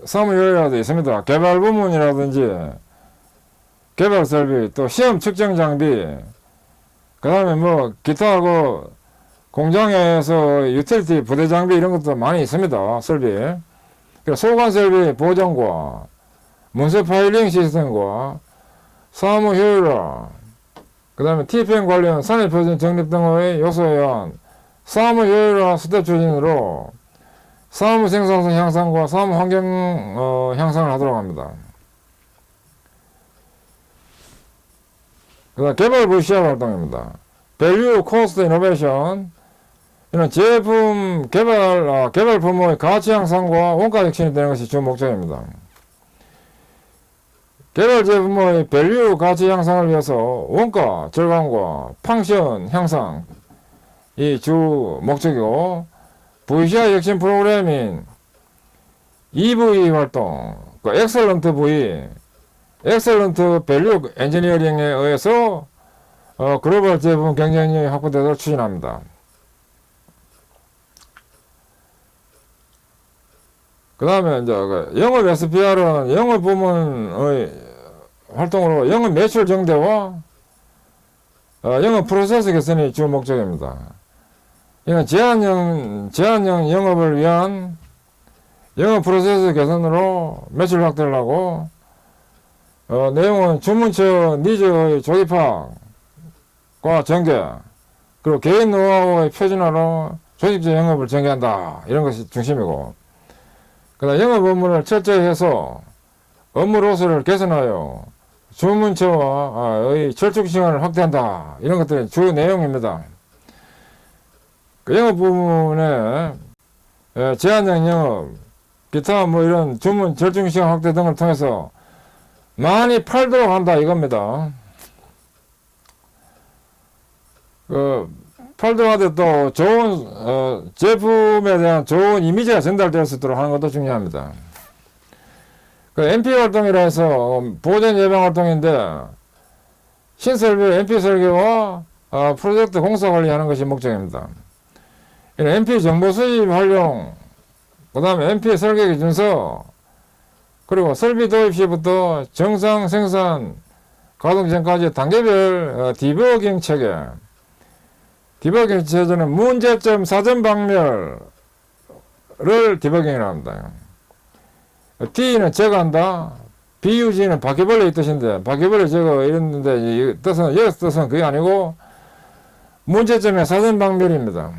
사무효율화도 있습니다. 개발 부문이라든지, 개발 설비, 또 시험 측정 장비, 그 다음에 뭐, 기타 공장에서 유틸리티 부대 장비 이런 것도 많이 있습니다. 설비. 소관 설비 보정과 문서 파일링 시스템과 사무 효율화, 그 다음에 TPM 관련 산업표준 정립 등의 요소에 의한 사무 효율화 스텝 추진으로 사무 생산성 향상과 사무 환경 향상을 하도록 합니다. 그 다음 개발부 시합 활동입니다. 밸류 코스트 이노베이션, 이는 제품 개발 부문의 가치 향상과 원가 혁신이 되는 것이 주 목적입니다. 개발 제품의 밸류 가치 향상을 위해서 원가 절감과 펑션 향상 이 주 목적이고, VCI 혁신 프로그램인 EV 활동, 엑셀런트 V, 엑셀런트 밸류 엔지니어링에 의해서 글로벌 제품 경쟁력이 확보되도록 추진합니다. 그 다음에 이제 영업 SPR은 영업 부문의 활동으로 영업 매출 증대와 영업 프로세스 개선이 주 목적입니다. 이는 제한형 영업을 위한 영업 프로세스 개선으로 매출 확대를 하고, 내용은 주문처 니즈의 조기 파악과 전개, 그리고 개인 노하우의 표준화로 조직적 영업을 전개한다. 이런 것이 중심이고, 그 다음 영업 업무를 철저히 해서 업무 로스를 개선하여 주문처의 절충 시간을 확대한다. 이런 것들이 주 내용입니다. 그 영업 부문에 제한형 영업, 기타 뭐 이런 주문 절충 시간 확대 등을 통해서 많이 팔도록 한다 이겁니다. 팔도록 하되 또 좋은 제품에 대한 좋은 이미지가 전달될 수 있도록 하는 것도 중요합니다. MP 활동이라 해서 보전 예방 활동인데, 신설비 MP 설계와 프로젝트 공사 관리하는 것이 목적입니다. MP 정보 수집 활용, 그 다음에 MP 설계 기준서, 그리고 설비 도입 시부터 정상 생산 가동 전까지 단계별 디버깅 체계. 디버깅 체계는 문제점 사전 박멸을 디버깅이라고 합니다. D는 제거한다. BUG는 바퀴벌레의 뜻인데, 바퀴벌레 제거 이랬는데, 이 뜻은, 여기서 뜻은 그게 아니고, 문제점의 사전 박멸입니다.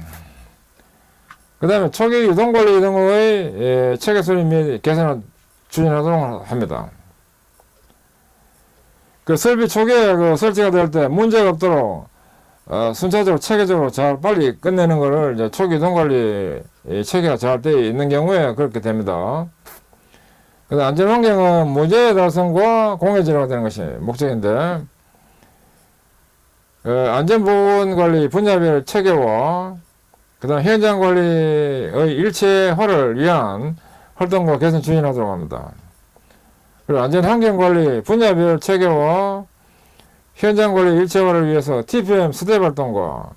그 다음에 초기 유동관리 등의 체계 수립 및 개선을 추진하도록 합니다. 그 설비 초기에 설치가 될 때 문제가 없도록, 순차적으로 체계적으로 잘 빨리 끝내는 것을 이제 초기 유동관리 체계가 잘 되어 있는 경우에 그렇게 됩니다. 안전환경은 무죄 달성과 공해제로가 되는 것이 목적인데, 안전보건관리 분야별 체계와 그 다음 현장관리의 일체화를 위한 활동과 개선 추진하도록 합니다. 그리고 안전환경관리 분야별 체계와 현장관리 일체화를 위해서 TPM 스텝 활동과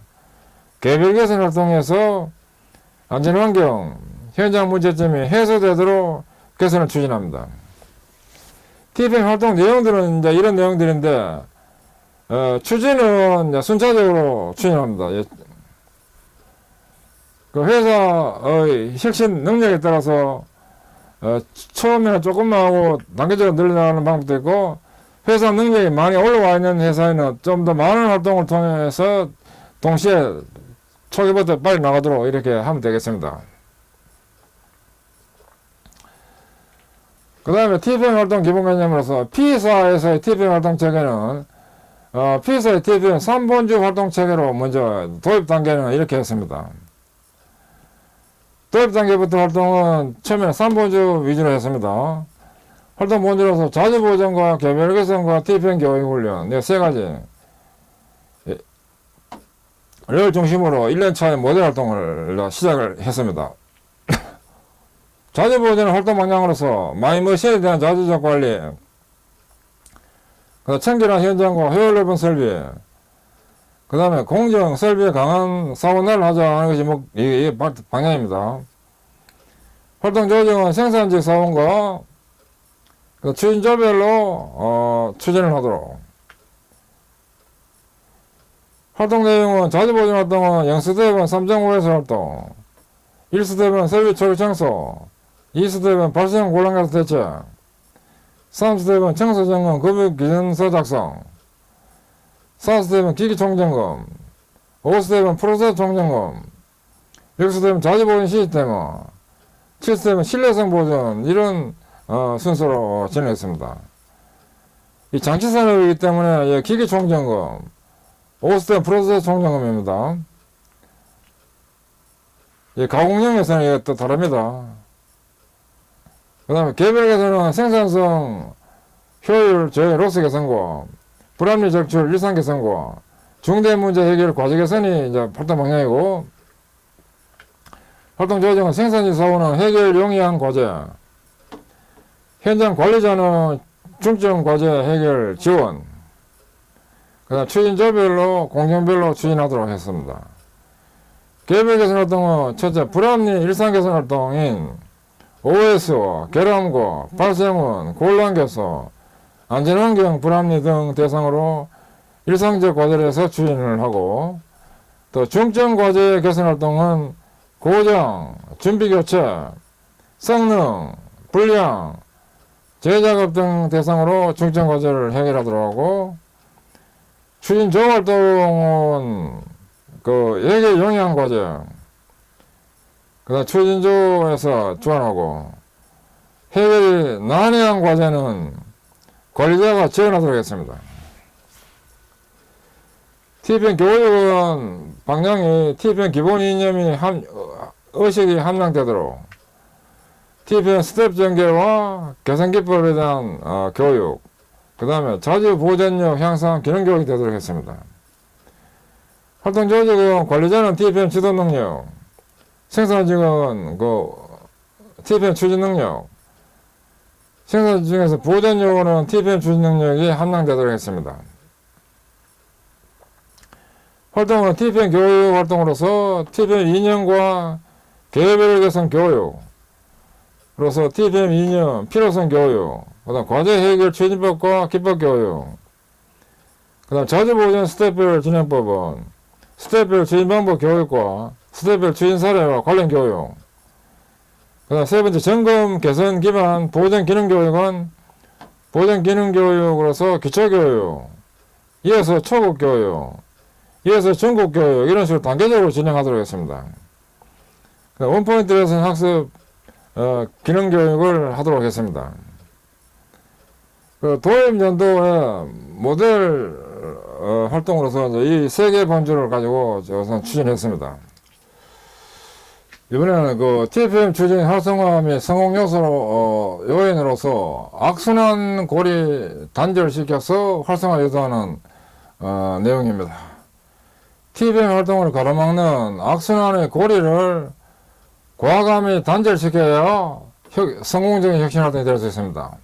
개별 개선 활동에서 안전환경, 현장 문제점이 해소되도록 개선을 추진합니다. TPM 활동 내용들은 이제 이런 내용들인데, 추진은 이제 순차적으로 추진합니다. 그 회사의 혁신 능력에 따라서, 처음에는 조금만 하고 단계적으로 늘려나가는 방법도 있고, 회사 능력이 많이 올라와 있는 회사에는 좀 더 많은 활동을 통해서 동시에 초기부터 빨리 나가도록 이렇게 하면 되겠습니다. 그 다음에 TPM 활동 기본 개념으로서 P사에서의 TPM 활동 체계는 P사의 TPM 3본주 활동 체계로 먼저 도입 단계는 이렇게 했습니다. 도입 단계부터 활동은 처음에 3본주 위주로 했습니다. 활동 본주로서 자주 보전과 개별 개선과 TPM 교육 훈련 네 세 가지를 중심으로 1년차의 모델 활동을 시작을 했습니다. 자주 보전 활동 방향으로서 마이머신에 대한 자주적 관리, 청결한 현장과 효율 높은 설비, 그 다음에 공정 설비에 강한 사원을 하자 하는 것이 이게 방향입니다. 활동 조정은 생산직 사원과 추진조별로 추진을 하도록. 활동 내용은 자주 보존 활동은 0스텝은 3.5에서 활동, 1스텝은 설비 초기 청소, 2스텝은 발생 곤란가스 대책, 3스텝은 청소 점검 급여 기준서 작성, 4스텝은 기기 총점검, 5스텝은 프로세스 총점검, 6스텝은 자주 보존 시스템, 7스텝은 신뢰성 보존, 이런 순서로 진행했습니다. 이 장치 산업이기 때문에 기기 총점검, 5스텝 프로세스 총점검입니다. 가공용에서는 이게 또 다릅니다. 그 다음에 개별에서는 생산성, 효율, 로스 개선과 불합리 적출, 일상 개선과 중대 문제 해결 과제 개선이 이제 활동 방향이고, 활동 조정은 생산직 사원은 해결 용이한 과제, 현장 관리자는 중점 과제 해결 지원, 그 다음 추진조별로 공정별로 추진하도록 했습니다. 개별 개선 활동은 첫째, 불합리 일상 개선 활동인 OS와 결함과 발생원, 곤란 개선, 안전환경 불합리 등 대상으로 일상적 과제를 해서 추진을 하고, 또 중점 과제 개선 활동은 고장, 준비 교체, 성능, 불량, 재작업 등 대상으로 중점 과제를 해결하도록 하고, 추진 조 활동은 해결 용이한 과제, 그 다음 추진조에서 주관하고, 해결이 난해한 과제는 관리자가 지원하도록 했습니다. TPM 교육은 방향이 TPM 기본 이념이 의식이 함량되도록 TPM 스텝 전개와 개선 기법에 대한 교육, 그 다음에 자주 보전력 향상 기능 교육이 되도록 했습니다. 활동 조직은 관리자는 TPM 지도 능력, 생산직은 TPM 추진 능력, 생산 중에서 보전 요구는 TPM 추진 능력이 함량되도록 했습니다. 활동은 TPM 교육 활동으로서 TPM 이념과 개별 개선 교육으로서 TPM 이념, 필요성 교육, 그 다음 과제 해결 추진법과 기법 교육, 그 다음 자주 보전 스텝별 진행법은 스텝별 추진 방법 교육과 스텝별 추진 사례와 관련 교육, 그 다음 세 번째, 점검 개선 기반 보전 기능 교육은 보전 기능 교육으로서 기초 교육, 이어서 초급 교육, 이어서 중급 교육, 이런 식으로 단계적으로 진행하도록 했습니다. 원포인트 레슨 학습 기능 교육을 하도록 했습니다. 도입 연도의 모델 활동으로서 이 세 개 범주를 가지고 우선 추진했습니다. 이번에는 TPM 추진 활성화 및 성공 요인으로서 악순환 고리 단절시켜서 활성화 유도하는 내용입니다. TPM 활동을 가로막는 악순환의 고리를 과감히 단절시켜야 성공적인 혁신 활동이 될 수 있습니다.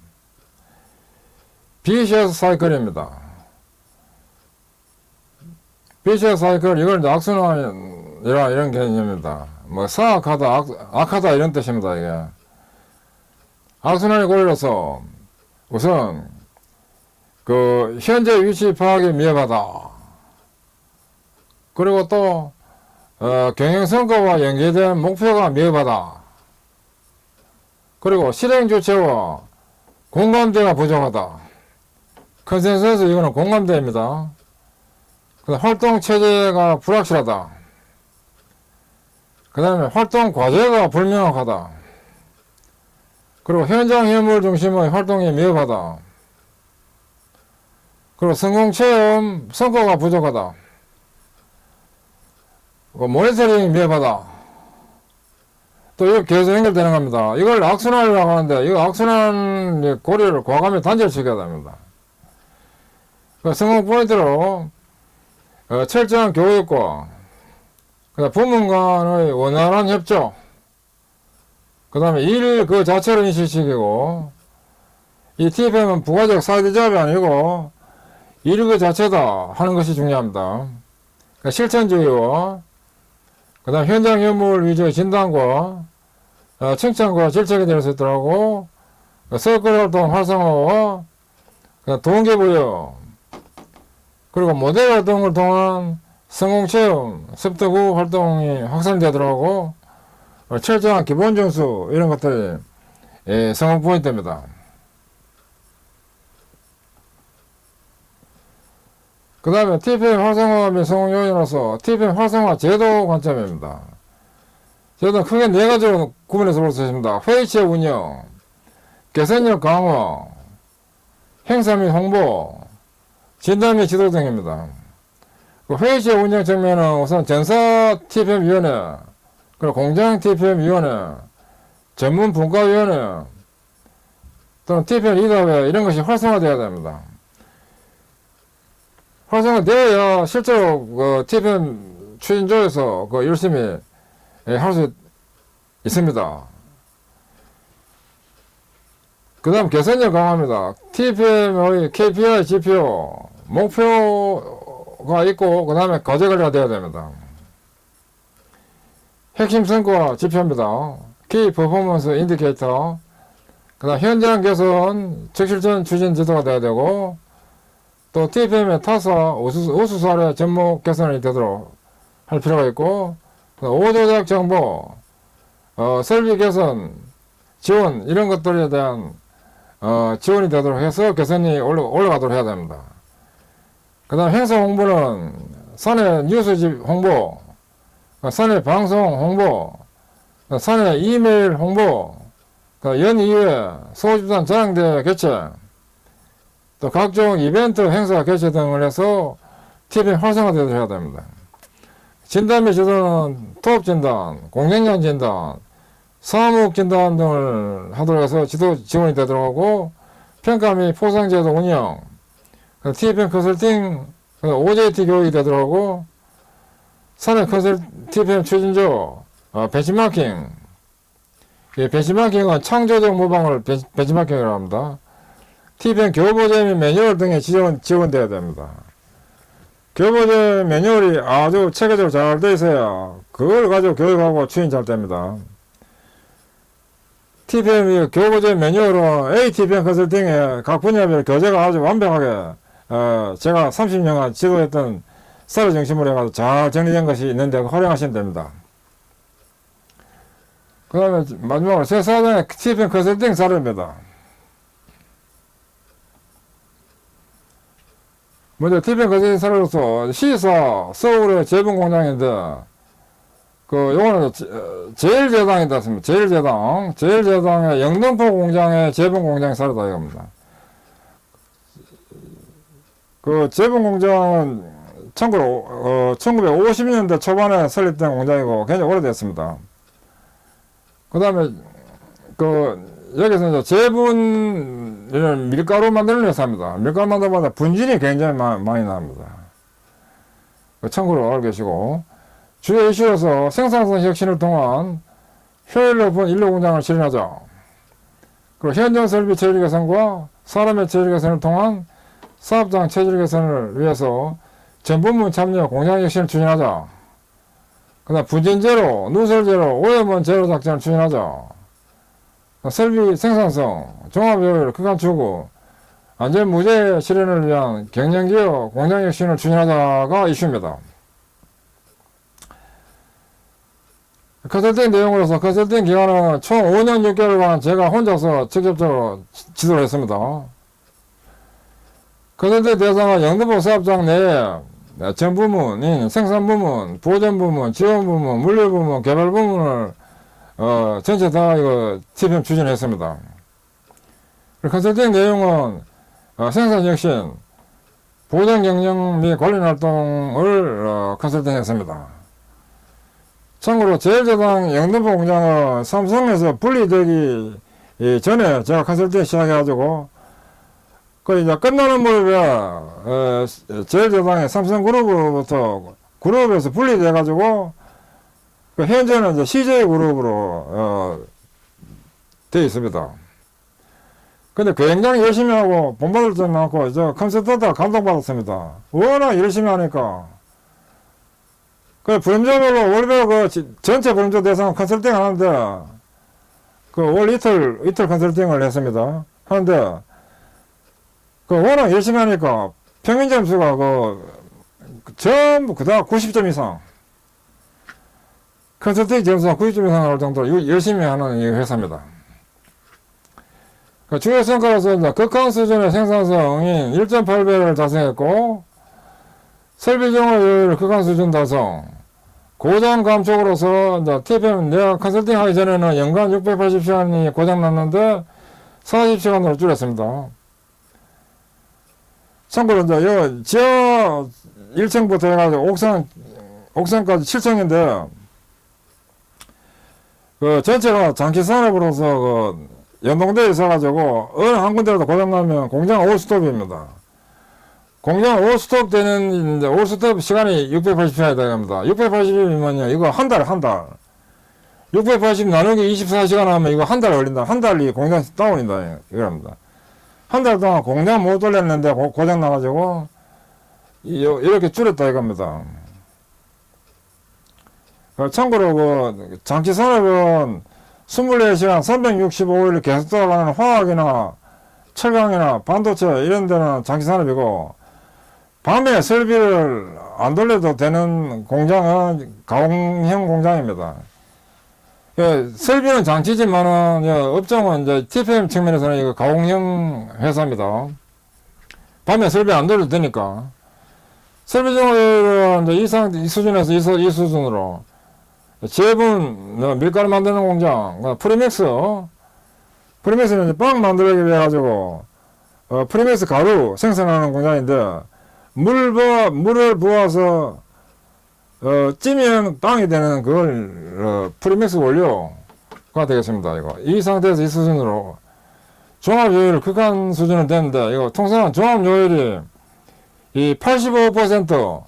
비시어스 사이클입니다. 비시어스 사이클, 이걸 이제 악순환이라 이런 개념입니다. 사악하다, 악하다 이런 뜻입니다, 이게. 악순환의 고리로서 우선 현재 위치 파악에 미흡하다. 그리고 또 경영 성과와 연계된 목표가 미흡하다. 그리고 실행 주체와 공감대가 부족하다. 컨센서스, 이거는 공감대입니다. 활동 체제가 불확실하다. 그 다음에 활동 과제가 불명확하다. 그리고 현장 현물 중심의 활동이 미흡하다. 그리고 성공 체험 성과가 부족하다. 모니터링이 미흡하다. 또 이거 계속 연결되는 겁니다. 이걸 악순환이라고 하는데, 이거 악순환 고리를 과감히 단절시켜야 됩니다. 성공 포인트로 철저한 교육과 부문 간의 원활한 협조, 그 다음에 일 자체를 인식시키고, 이 TPM은 부가적 사이드 잡이 아니고 일이 그 자체다 하는 것이 중요합니다. 그러니까 실천주의와 그 다음 현장 현물 위주의 진단과 칭찬과 질책이 될 수 있더라고. 서클 활동 활성화와 동기부여 그리고 모델 활동을 통한 성공체험, 습득 후 활동이 확산되더라고. 철저한 기본 점수 이런 것들이 성공 포인트입니다. 그 다음에 TPM 활성화 및 성공 요인으로서 TPM 활성화 제도 관점입니다. 제도는 크게 네 가지로 구분해서 볼 수 있습니다. 회의체 운영, 개선력 강화, 행사 및 홍보, 진단 및 지도 등입니다. 그 회의체 운영 측면은 우선 전사 TPM위원회, 그리고 공장 TPM위원회, 전문 분과위원회, 또는 TPM 리더회 이런 것이 활성화되어야 됩니다. 활성화되어야 실제로 그 TPM 추진조에서 그 열심히 할 수 있습니다. 그 다음 개선력 강화입니다. TPM의 KPI 지표, 목표가 있고 그 다음에 과제관리가 되어야 됩니다. 핵심 성과 지표입니다. 키 퍼포먼스 인디케이터, 그 다음 현장 개선, 적실전 추진 지도가 되어야 되고, 또 TPM의 타사, 우수 사례 접목 개선이 되도록 할 필요가 있고, 오조작 정보, 설비 개선, 지원 이런 것들에 대한 지원이 되도록 해서 개선이 올라가도록 해야 됩니다. 그 다음 행사 홍보는 사내 뉴스집 홍보, 사내 방송 홍보, 사내 이메일 홍보, 연이회 소집단 자랑대회 개최, 또 각종 이벤트 행사 개최 등을 해서 TPM 활성화되도록 해야 됩니다. 진단 및 지도는 토업 진단, 공정량 진단, 사무국 진단 등을 하도록 해서 지원이 되도록 하고, 평가 및 포상제도 운영, TPM 컨설팅, OJT 교육이 되도록 하고, 사내 TPM 추진조, 벤치마킹. 벤치마킹은 창조적 모방을 벤치마킹이라고 합니다. TPM 교보제 및 매뉴얼 등에 지원되어야 됩니다. 교보제 매뉴얼이 아주 체계적으로 잘 되어 있어야 그걸 가지고 교육하고 추진 잘 됩니다. TPM 교보제 매뉴얼은 ATPM 컨설팅의 각 분야별 교재가 아주 완벽하게 제가 30년간 지도했던 사례 중심으로 해가지고 잘 정리된 것이 있는데 활용하시면 됩니다. 그 다음에 마지막으로 제 사장의 TPM 컨설팅 사례입니다. 먼저 TPM 컨설팅 사례로서 시사 서울의 제분 공장인데 요거는 제일제당이다 했습니다. 제일제당의 영등포 공장의 제분 공장 사례다 이겁니다. 그 제분 공장은 1950년대 초반에 설립된 공장이고 굉장히 오래됐습니다. 그 다음에 여기서 이제 제분 이런 밀가루 만드는 회사입니다. 밀가루 만들면서 분진이 굉장히 많이 납니다. 참고로 알고 계시고, 주요 이슈로서 생산성 혁신을 통한 효율 높은 인력 공장을 실현하자. 그리고 현장 설비 체질 개선과 사람의 체질 개선을 통한 사업장 체질 개선을 위해서 전 부문 참여 공장 혁신을 추진하자. 그 다음 분진 제로, 누설 제로, 오염원 제로 작전을 추진하자. 설비 생산성, 종합효율, 극한 추구, 안전 무제 실현을 위한 경영기업 공장 혁신을 추진하자가 이슈입니다. 컨설팅 내용으로서 컨설팅 기간은 총 5년 6개월간 제가 혼자서 직접적으로 지도를 했습니다. 컨설팅 대상은 영등포 사업장 내에 전 부문인 생산부문, 보전부문, 지원부문, 물류부문, 개발부문을 전체 다 TPM 추진했습니다. 컨설팅 내용은 생산 혁신, 보전 경영 및 관련 활동을 컨설팅했습니다. 참고로 제일제당 영등포 공장은 삼성에서 분리되기 전에 제가 컨설팅 시작해가지고 이제 끝나는 무렵에 제일제당의 삼성그룹으로부터 그룹에서 분리돼가지고 현재는 이제 CJ 그룹으로 되어 있습니다. 근데 굉장히 열심히 하고 본받을 점 많고 저 컨설턴트가 감동받았습니다. 워낙 열심히 하니까. 그 브림조별로 월별 전체 브림조 대상 컨설팅 하는데 그 월 이틀 컨설팅을 했습니다. 하는데 그 워낙 열심히 하니까 평균 점수가 전부 그다 90점 이상. 컨설팅 점수가 90점 이상 나올 정도로 열심히 하는 이 회사입니다. 그 주요 성과로서 극한 수준의 생산성인 1.8배를 달성했고, 설비정을 극한 수준 달성, 고장 감축으로서 TPM 내가 컨설팅 하기 전에는 연간 680시간이 고장 났는데 40시간으로 줄였습니다. 참고로 이제 지하 1층부터 해가지고 옥상까지 7층인데 그 전체가 장기산업으로서 연동되어 있어가지고 어느 한 군데라도 고장나면 공장 올스톱입니다. 공장 올스톱 되는 이제 올스톱 시간이 680시간이 되갑니다. 680이면요 이거 한 달. 680 나누기 24시간 하면 이거 한 달 걸린다. 한 달이 공장 다운인다. 이겁니다. 한 달 동안 공장 못 돌렸는데 고장 나가지고 이렇게 줄였다 이겁니다. 참고로 장기산업은 24시간 365일 계속 돌아가는 화학이나 철강이나 반도체 이런 데는 장기산업이고, 밤에 설비를 안 돌려도 되는 공장은 가공형 공장입니다. 설비는 장치지만은 업종은 이제 TPM 측면에서는 이거 가공형 회사입니다. 밤에 설비 안 돌려도 되니까. 설비 정을 이 수준에서 이 수준으로 제분 밀가루 만드는 공장 프리맥스는 이제 빵 만들기 위해 가지고 프리맥스 가루 생산하는 공장인데 물을 부어서 찌면 빵이 되는 그걸 프리맥스 원료가 되겠습니다. 이거 이 상태에서 이 수준으로 종합 요율 극한 수준은 되는데 이거 통상은 종합 요율이 이 85%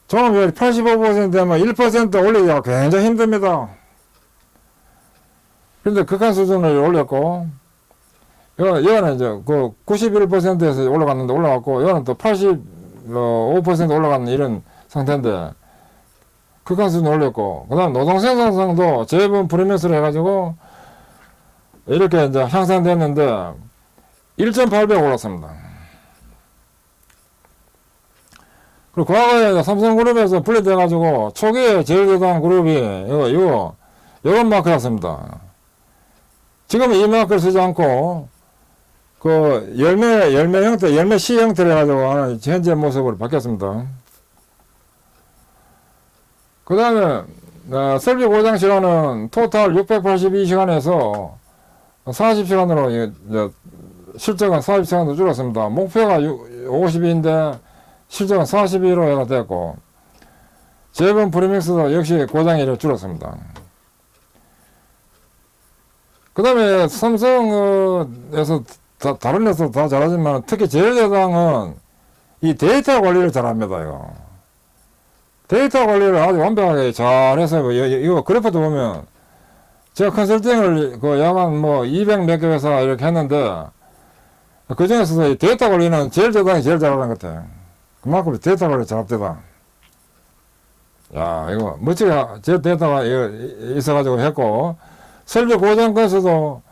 종합요율이 85%면 1% 올리기가 굉장히 힘듭니다. 그런데 극한 수준을 올렸고, 이거는 이제 그 91%에서 올라갔는데 올라갔고, 이거는 또 85% 올라가는 이런 상태인데, 극한 수준 올렸고, 그 다음 노동 생산성도 제분 프리맥스로 해가지고, 이렇게 이제 향상됐는데, 1.8배 올랐습니다. 그리고 과거에 삼성그룹에서 분리돼가지고 초기에 제일대당 그룹이 요런 마크였습니다. 지금은 이 마크를 쓰지 않고 그 열매 형태, 열매 시 형태를 해가지고 하는 현재 모습으로 바뀌었습니다. 그 다음에 설비 고장 시간은 토탈 682시간에서 40시간으로 실적은 40시간도 줄었습니다. 목표가 50인데 실적은 42로 됐고, 제분 프리믹스도 역시 고장이 줄었습니다. 그 다음에 삼성에서 다른 데서 다 잘하지만 특히 제일제당은 이 데이터 관리를 잘합니다. 이거 데이터 관리를 아주 완벽하게 잘해서 이거 그래프도 보면 제가 컨설팅을 야간 200 몇 개 회사 이렇게 했는데 그 중에서도 이 데이터 관리는 제일제당이 제일 잘하는 것 같아요. 그만큼 데이터 관리 잘합니다. 야, 이거 멋지게 제 데이터가 있어가지고 했고, 설비 고장 건수도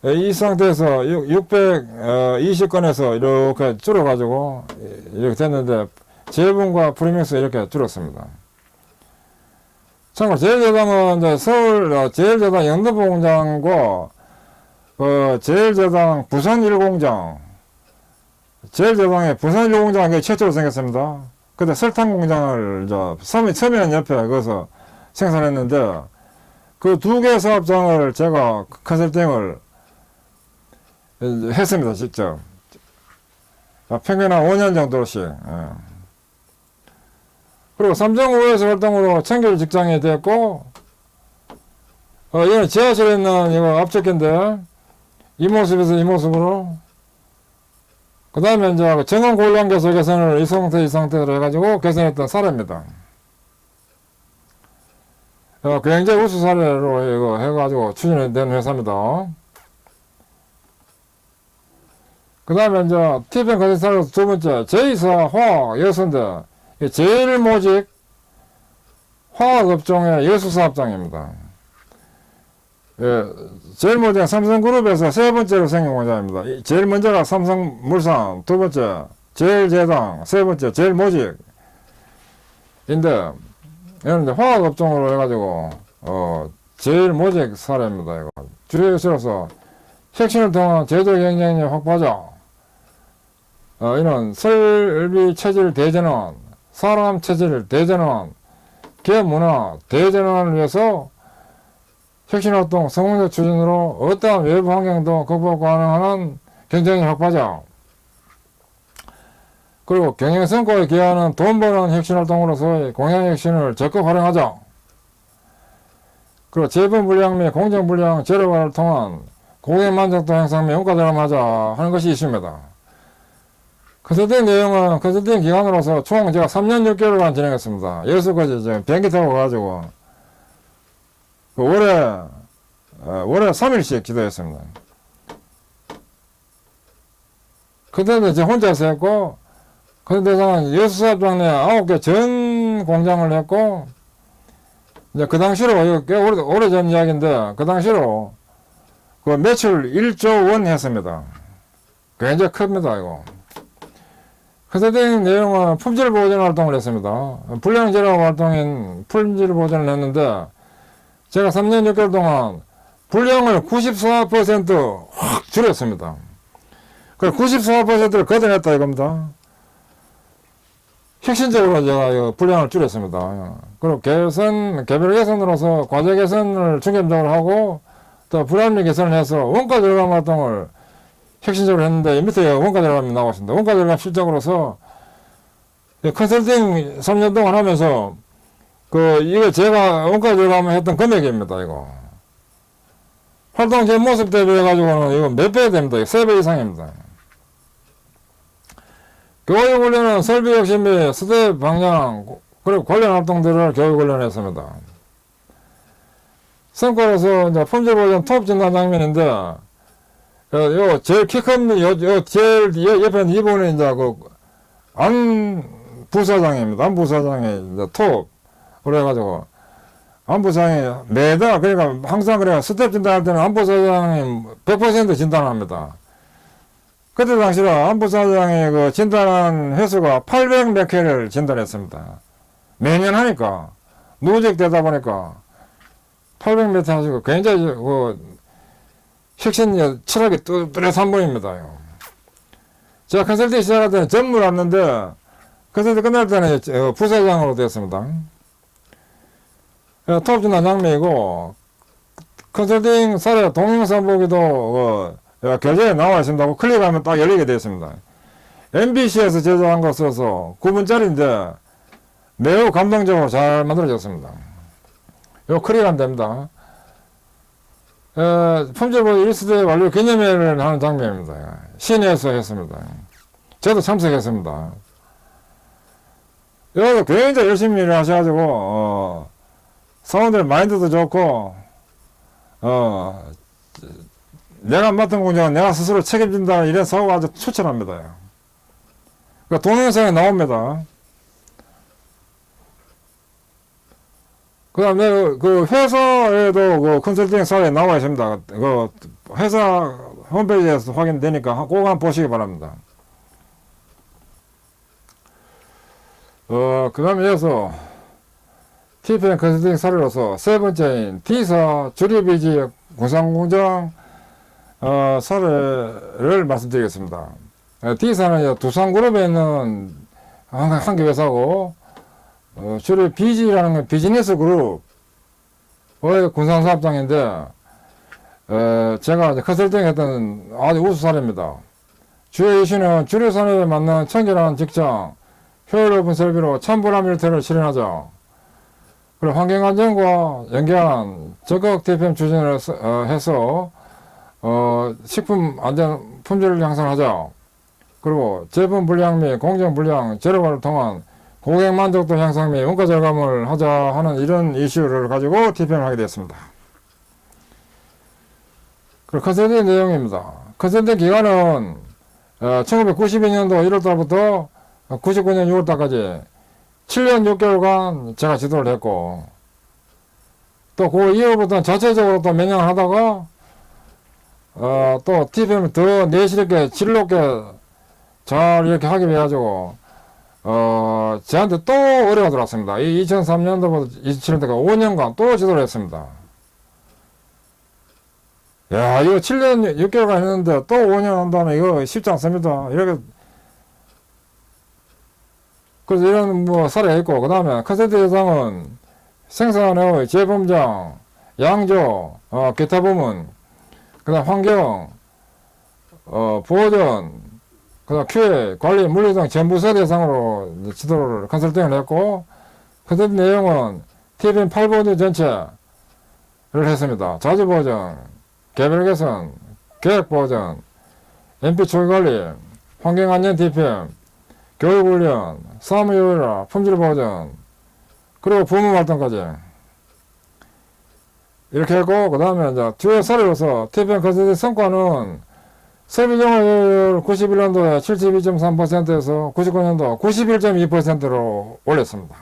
이 상태에서 620건에서 이렇게 줄어가지고 이렇게 됐는데, 제분과 프리믹스 이렇게 줄었습니다. 참고로 제일제당은 이제 서울 제일제당 영등포 공장과 제일제당 부산 1공장, 제일제당에 부산 1공장이 최초로 생겼습니다. 그때 설탕 공장을 서면 옆에 거기서 생산했는데 그 두 개 사업장을 제가 컨설팅을 했습니다. 직접. 평균 한 5년 정도씩. 그리고 삼성우에서 활동으로 청결 직장이 됐고, 이건 지하실에 있는 이거 앞쪽인데 이 모습에서 이 모습으로. 그 다음에 이제 정원 골반교수 개선을 이 상태로 해가지고 개선했던 사례입니다. 굉장히 우수 사례로 이거 해가지고 추진된 회사입니다. 그 다음에 이제 TPM 컨설팅사로서 두 번째, 제2사 화학 여수인데, 제일 모직 화학업종의 여수사업장입니다. 예, 제일 모직 삼성그룹에서 세 번째로 생긴 공장입니다. 제일 먼저가 삼성물산, 두 번째 제일제당, 세 번째 제일모직인데, 이는 이제 화학업종으로 해가지고 제일모직 사례입니다. 이거 주요예시로서 혁신을 통한 제조 경쟁력 확보하자. 이는 설비 체질 대전환, 사람 체질 대전환, 기업 문화 대전환을 위해서 혁신활동 성공적 추진으로 어떠한 외부 환경도 극복 가능한 경쟁력 확보하자. 그리고 경영 성과에 기여하는 돈 버는 혁신활동으로서의 공양혁신을 적극 활용하자. 그리고 제품 불량 및 공정 불량 제로화를 통한 고객 만족도 향상 및 원가 절감하자 하는 것이 이슈입니다. 컨설팅 내용은 컨설팅 기간으로서 총 제가 3년 6개월간 진행했습니다. 여수까지 지금 비행기 타고 가가지고 월에 3일씩 기도했습니다. 그때는 이제 혼자서 했고, 그때는 여수사업장 내 9개 전 공장을 했고, 이제 그 당시로, 꽤 오래전 이야기인데, 그 당시로 그 매출 1조 원 했습니다. 굉장히 큽니다, 이거. 컨설팅 내용은 품질 보존 활동을 했습니다. 불량 제로 활동인 품질 보존을 했는데, 제가 3년 6개월 동안 불량을 94%확 줄였습니다. 그 94%를 걷어냈다 이겁니다. 혁신적으로 제가 불량을 줄였습니다. 그리고 개별 개선으로서 과제 개선을 중점적으로 하고, 또 불합리 개선을 해서 원가 절감 활동을 혁신적으로 했는데, 이 밑에 원가 절감이 나와 있습니다. 원가 절감 실적으로서 컨설팅 3년 동안 하면서 이거 제가 원가 절감을 했던 금액입니다, 이거. 활동 제 모습 대비해가지고는 이거 몇 배 됩니다. 3배 이상입니다. 교육 훈련은 설비 혁신 및 스텝 방향, 그리고 관련 활동들을 교육 훈련했습니다. 성과로서 이제 품질 보존 톱 진단 장면인데, 요 제일 키 큰, 제일 옆에 이분은 이제 안 부사장입니다. 안 부사장의 이제 톱. 그래가지고, 안부사장이 매달, 그러니까 항상 그래요. 스텝 진단할 때는 안부사장이 100% 진단합니다. 그때 당시로 안부사장이 그 진단한 횟수가 800 몇 회를 진단했습니다. 매년 하니까, 누적되다 보니까, 800 몇 회 하시고, 굉장히 혁신 철학이 뚜렷한 분입니다. 제가 컨설팅 시작할 때는 전무를 왔는데, 컨설팅 끝날 때는 부사장으로 됐습니다. 톱 진단 장면이고, 컨설팅 사례 동영상 보기도 결제에 나와 있습니다. 클릭하면 딱 열리게 되어 있습니다. MBC에서 제작한 거 써서 9분짜리인데 매우 감동적으로 잘 만들어졌습니다. 요 클릭하면 됩니다. 품질보존 1세대 완료 기념회를 하는 장면입니다. 시내에서 했습니다. 저도 참석했습니다. 여기서 굉장히 열심히 일을 하셔가지고, 사원들 마인드도 좋고, 내가 맡은 공장은 내가 스스로 책임진다, 이런 사고가 아주 추천합니다. 그 동영상에 나옵니다. 그 다음에 그 회사에도 그 컨설팅 사례 나와 있습니다. 그 회사 홈페이지에서 확인되니까 꼭 한번 보시기 바랍니다. 그 다음에 이어서 TPM 컨설팅 사례로서 세 번째인 D사 주립이지 군산공장 사례를 말씀드리겠습니다. D사는 두산그룹에 있는 한 개 회사고, 주로 BG라는 건 비즈니스 그룹, 군산사업장인데, 제가 이제 컨설팅 했던 아주 우수 사례입니다. 주요 이슈는 주류 산업에 맞는 청결한 직장, 효율 높은 설비로 첨불함 일태를 실현하자. 그리고 환경안전과 연계한 적극 TPM 추진을 해서, 식품 안전 품질을 향상하자. 그리고 제품 불량 및 공정 불량 제로화를 통한 고객 만족도 향상 및 원가 절감을 하자 하는 이런 이슈를 가지고 TPM을 하게 됐습니다. 그리고 컨설팅 내용입니다. 컨설팅 기간은 1992년도 1월달부터 99년 6월달까지 7년 6개월간 제가 지도를 했고, 또 그 이후부터는 자체적으로 또 몇 년을 하다가 또 TV를 더 내실있게 질 높게 잘 이렇게 하기 위해 가지고 저한테 또 의뢰가 들어왔습니다. 이 2003년도부터 2007년도까지 5년간 또 지도를 했습니다. 야, 이거 7년 6개월간 했는데 또 5년 한다면 이거 쉽지 않습니다. 이렇게. 그래서 이런 뭐 사례가 있고, 그 다음에 컨센트 대상은 생산의 재범장, 양조, 기타 부문, 그 다음 환경, 보존, 그 다음 QA, 관리, 물리 등 전부서 대상으로 지도를 컨설팅을 했고, 컨설팅 내용은 TVN 8보드 전체를 했습니다. 자주 보정, 개별 개선, 계획 보전, MP 초기 관리, 환경안전 DPM, 교육훈련, 사무효율화, 품질 보전, 그리고 부문 활동까지 이렇게 했고, 그 다음에 이제 주요 사례로서 TPM 컨설팅 성과는 설비 정화율 91년도에 72.3%에서 99년도 91.2%로 올렸습니다.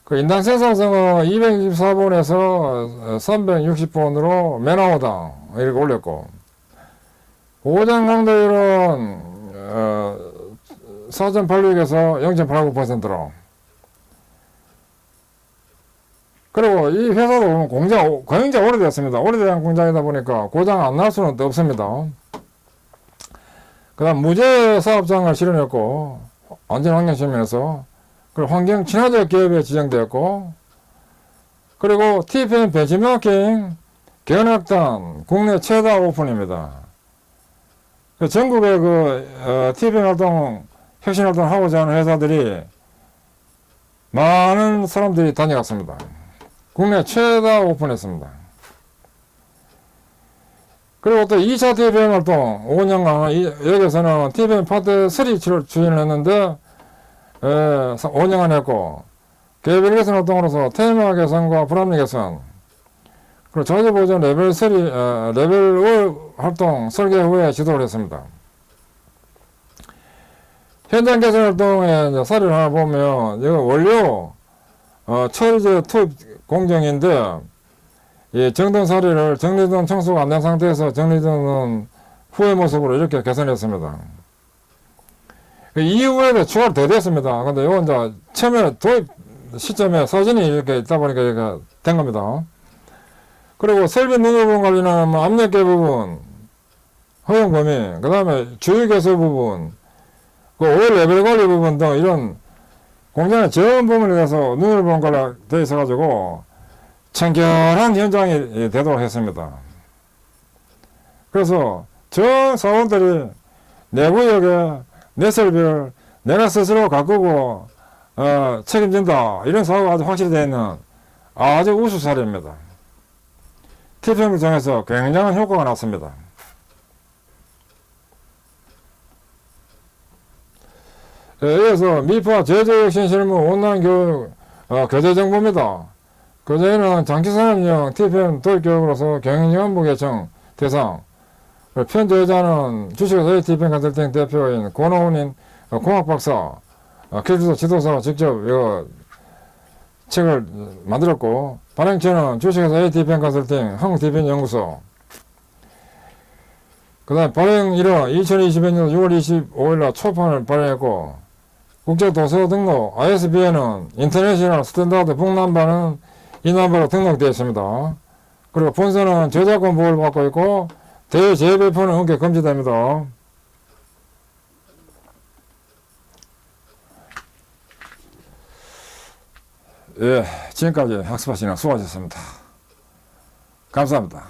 그 인당 생산성은 224번에서 360번으로 매나호당 이렇게 올렸고, 오전 강도율은 4.86에서 0.89%로. 그리고 이 회사도 보면 공장 굉장히 오래됐습니다. 오래된 공장이다 보니까 고장 안 날 수는 없습니다. 그 다음 무제 사업장을 실현했고, 안전환경 측면에서, 그리고 환경 친화적 기업에 지정되었고, 그리고 TPM 벤치마킹 견학단 국내 최다 오픈입니다. 전국에 TPM 활동, 혁신 활동을 하고자 하는 회사들이 많은 사람들이 다녀갔습니다. 국내 최다 오픈했습니다. 그리고 또 2차 TPM 활동 5년간, 여기서는 TPM 파트 3 추진을 했는데, 5년간 했고, 개별 개선 활동으로서 테마 개선과 불합리 개선, 그리고 자주 보존 레벨 3, 레벨 5 활동 설계 후에 지도를 했습니다. 현장 개선 활동의 사례를 하나 보면, 이거 원료, 처리제 투입 공정인데, 이 정돈 사례를 정리전 청소가 안 된 상태에서 정리전은 후의 모습으로 이렇게 개선했습니다. 이후에도 추가로 더 됐습니다. 근데 이건 이제 처음에 도입 시점에 서진이 이렇게 있다 보니까 이렇게 된 겁니다. 그리고 설비 능력 부분 관리는 뭐 압력계 부분, 허용 범위, 그 다음에 주유 개수 부분, 그 오일 레벨 관리 부분 등 이런 공장의 전 부분에 대해서 눈을 보는 걸로 되어 있어가지고 청결한 현장이 되도록 했습니다. 그래서 전 사원들이 내구역에 내 설비를 내가 스스로 가꾸고 책임진다, 이런 사고가 아주 확실히 되어 있는 아주 우수 사례입니다. TPM 과정에서 굉장한 효과가 났습니다. 이어서 미파 제조혁신 실무 온라인 교육 교재정보입니다. 교재는 장기산업용 TPM 도입교육으로서 경영지원부 개청 대상, 편제자는 주식회사 TPM 컨설팅 대표인 권호훈인 공학박사, 교수도 지도사가 직접 이거 책을 만들었고, 발행처는 주식회사 TPM 컨설팅 한국TPM 연구소. 그 다음에 발행 1호 2022년 6월 25일날 초판을 발행했고, 국제도서 등록 ISBN은 인터내셔널 스탠다드 북남바는 이 넘버로 등록되어 있습니다. 그리고 본서는 저작권 보호를 받고 있고, 대재배포는 은폐 금지됩니다. 예, 지금까지 학습하시는 수고하셨습니다. 감사합니다.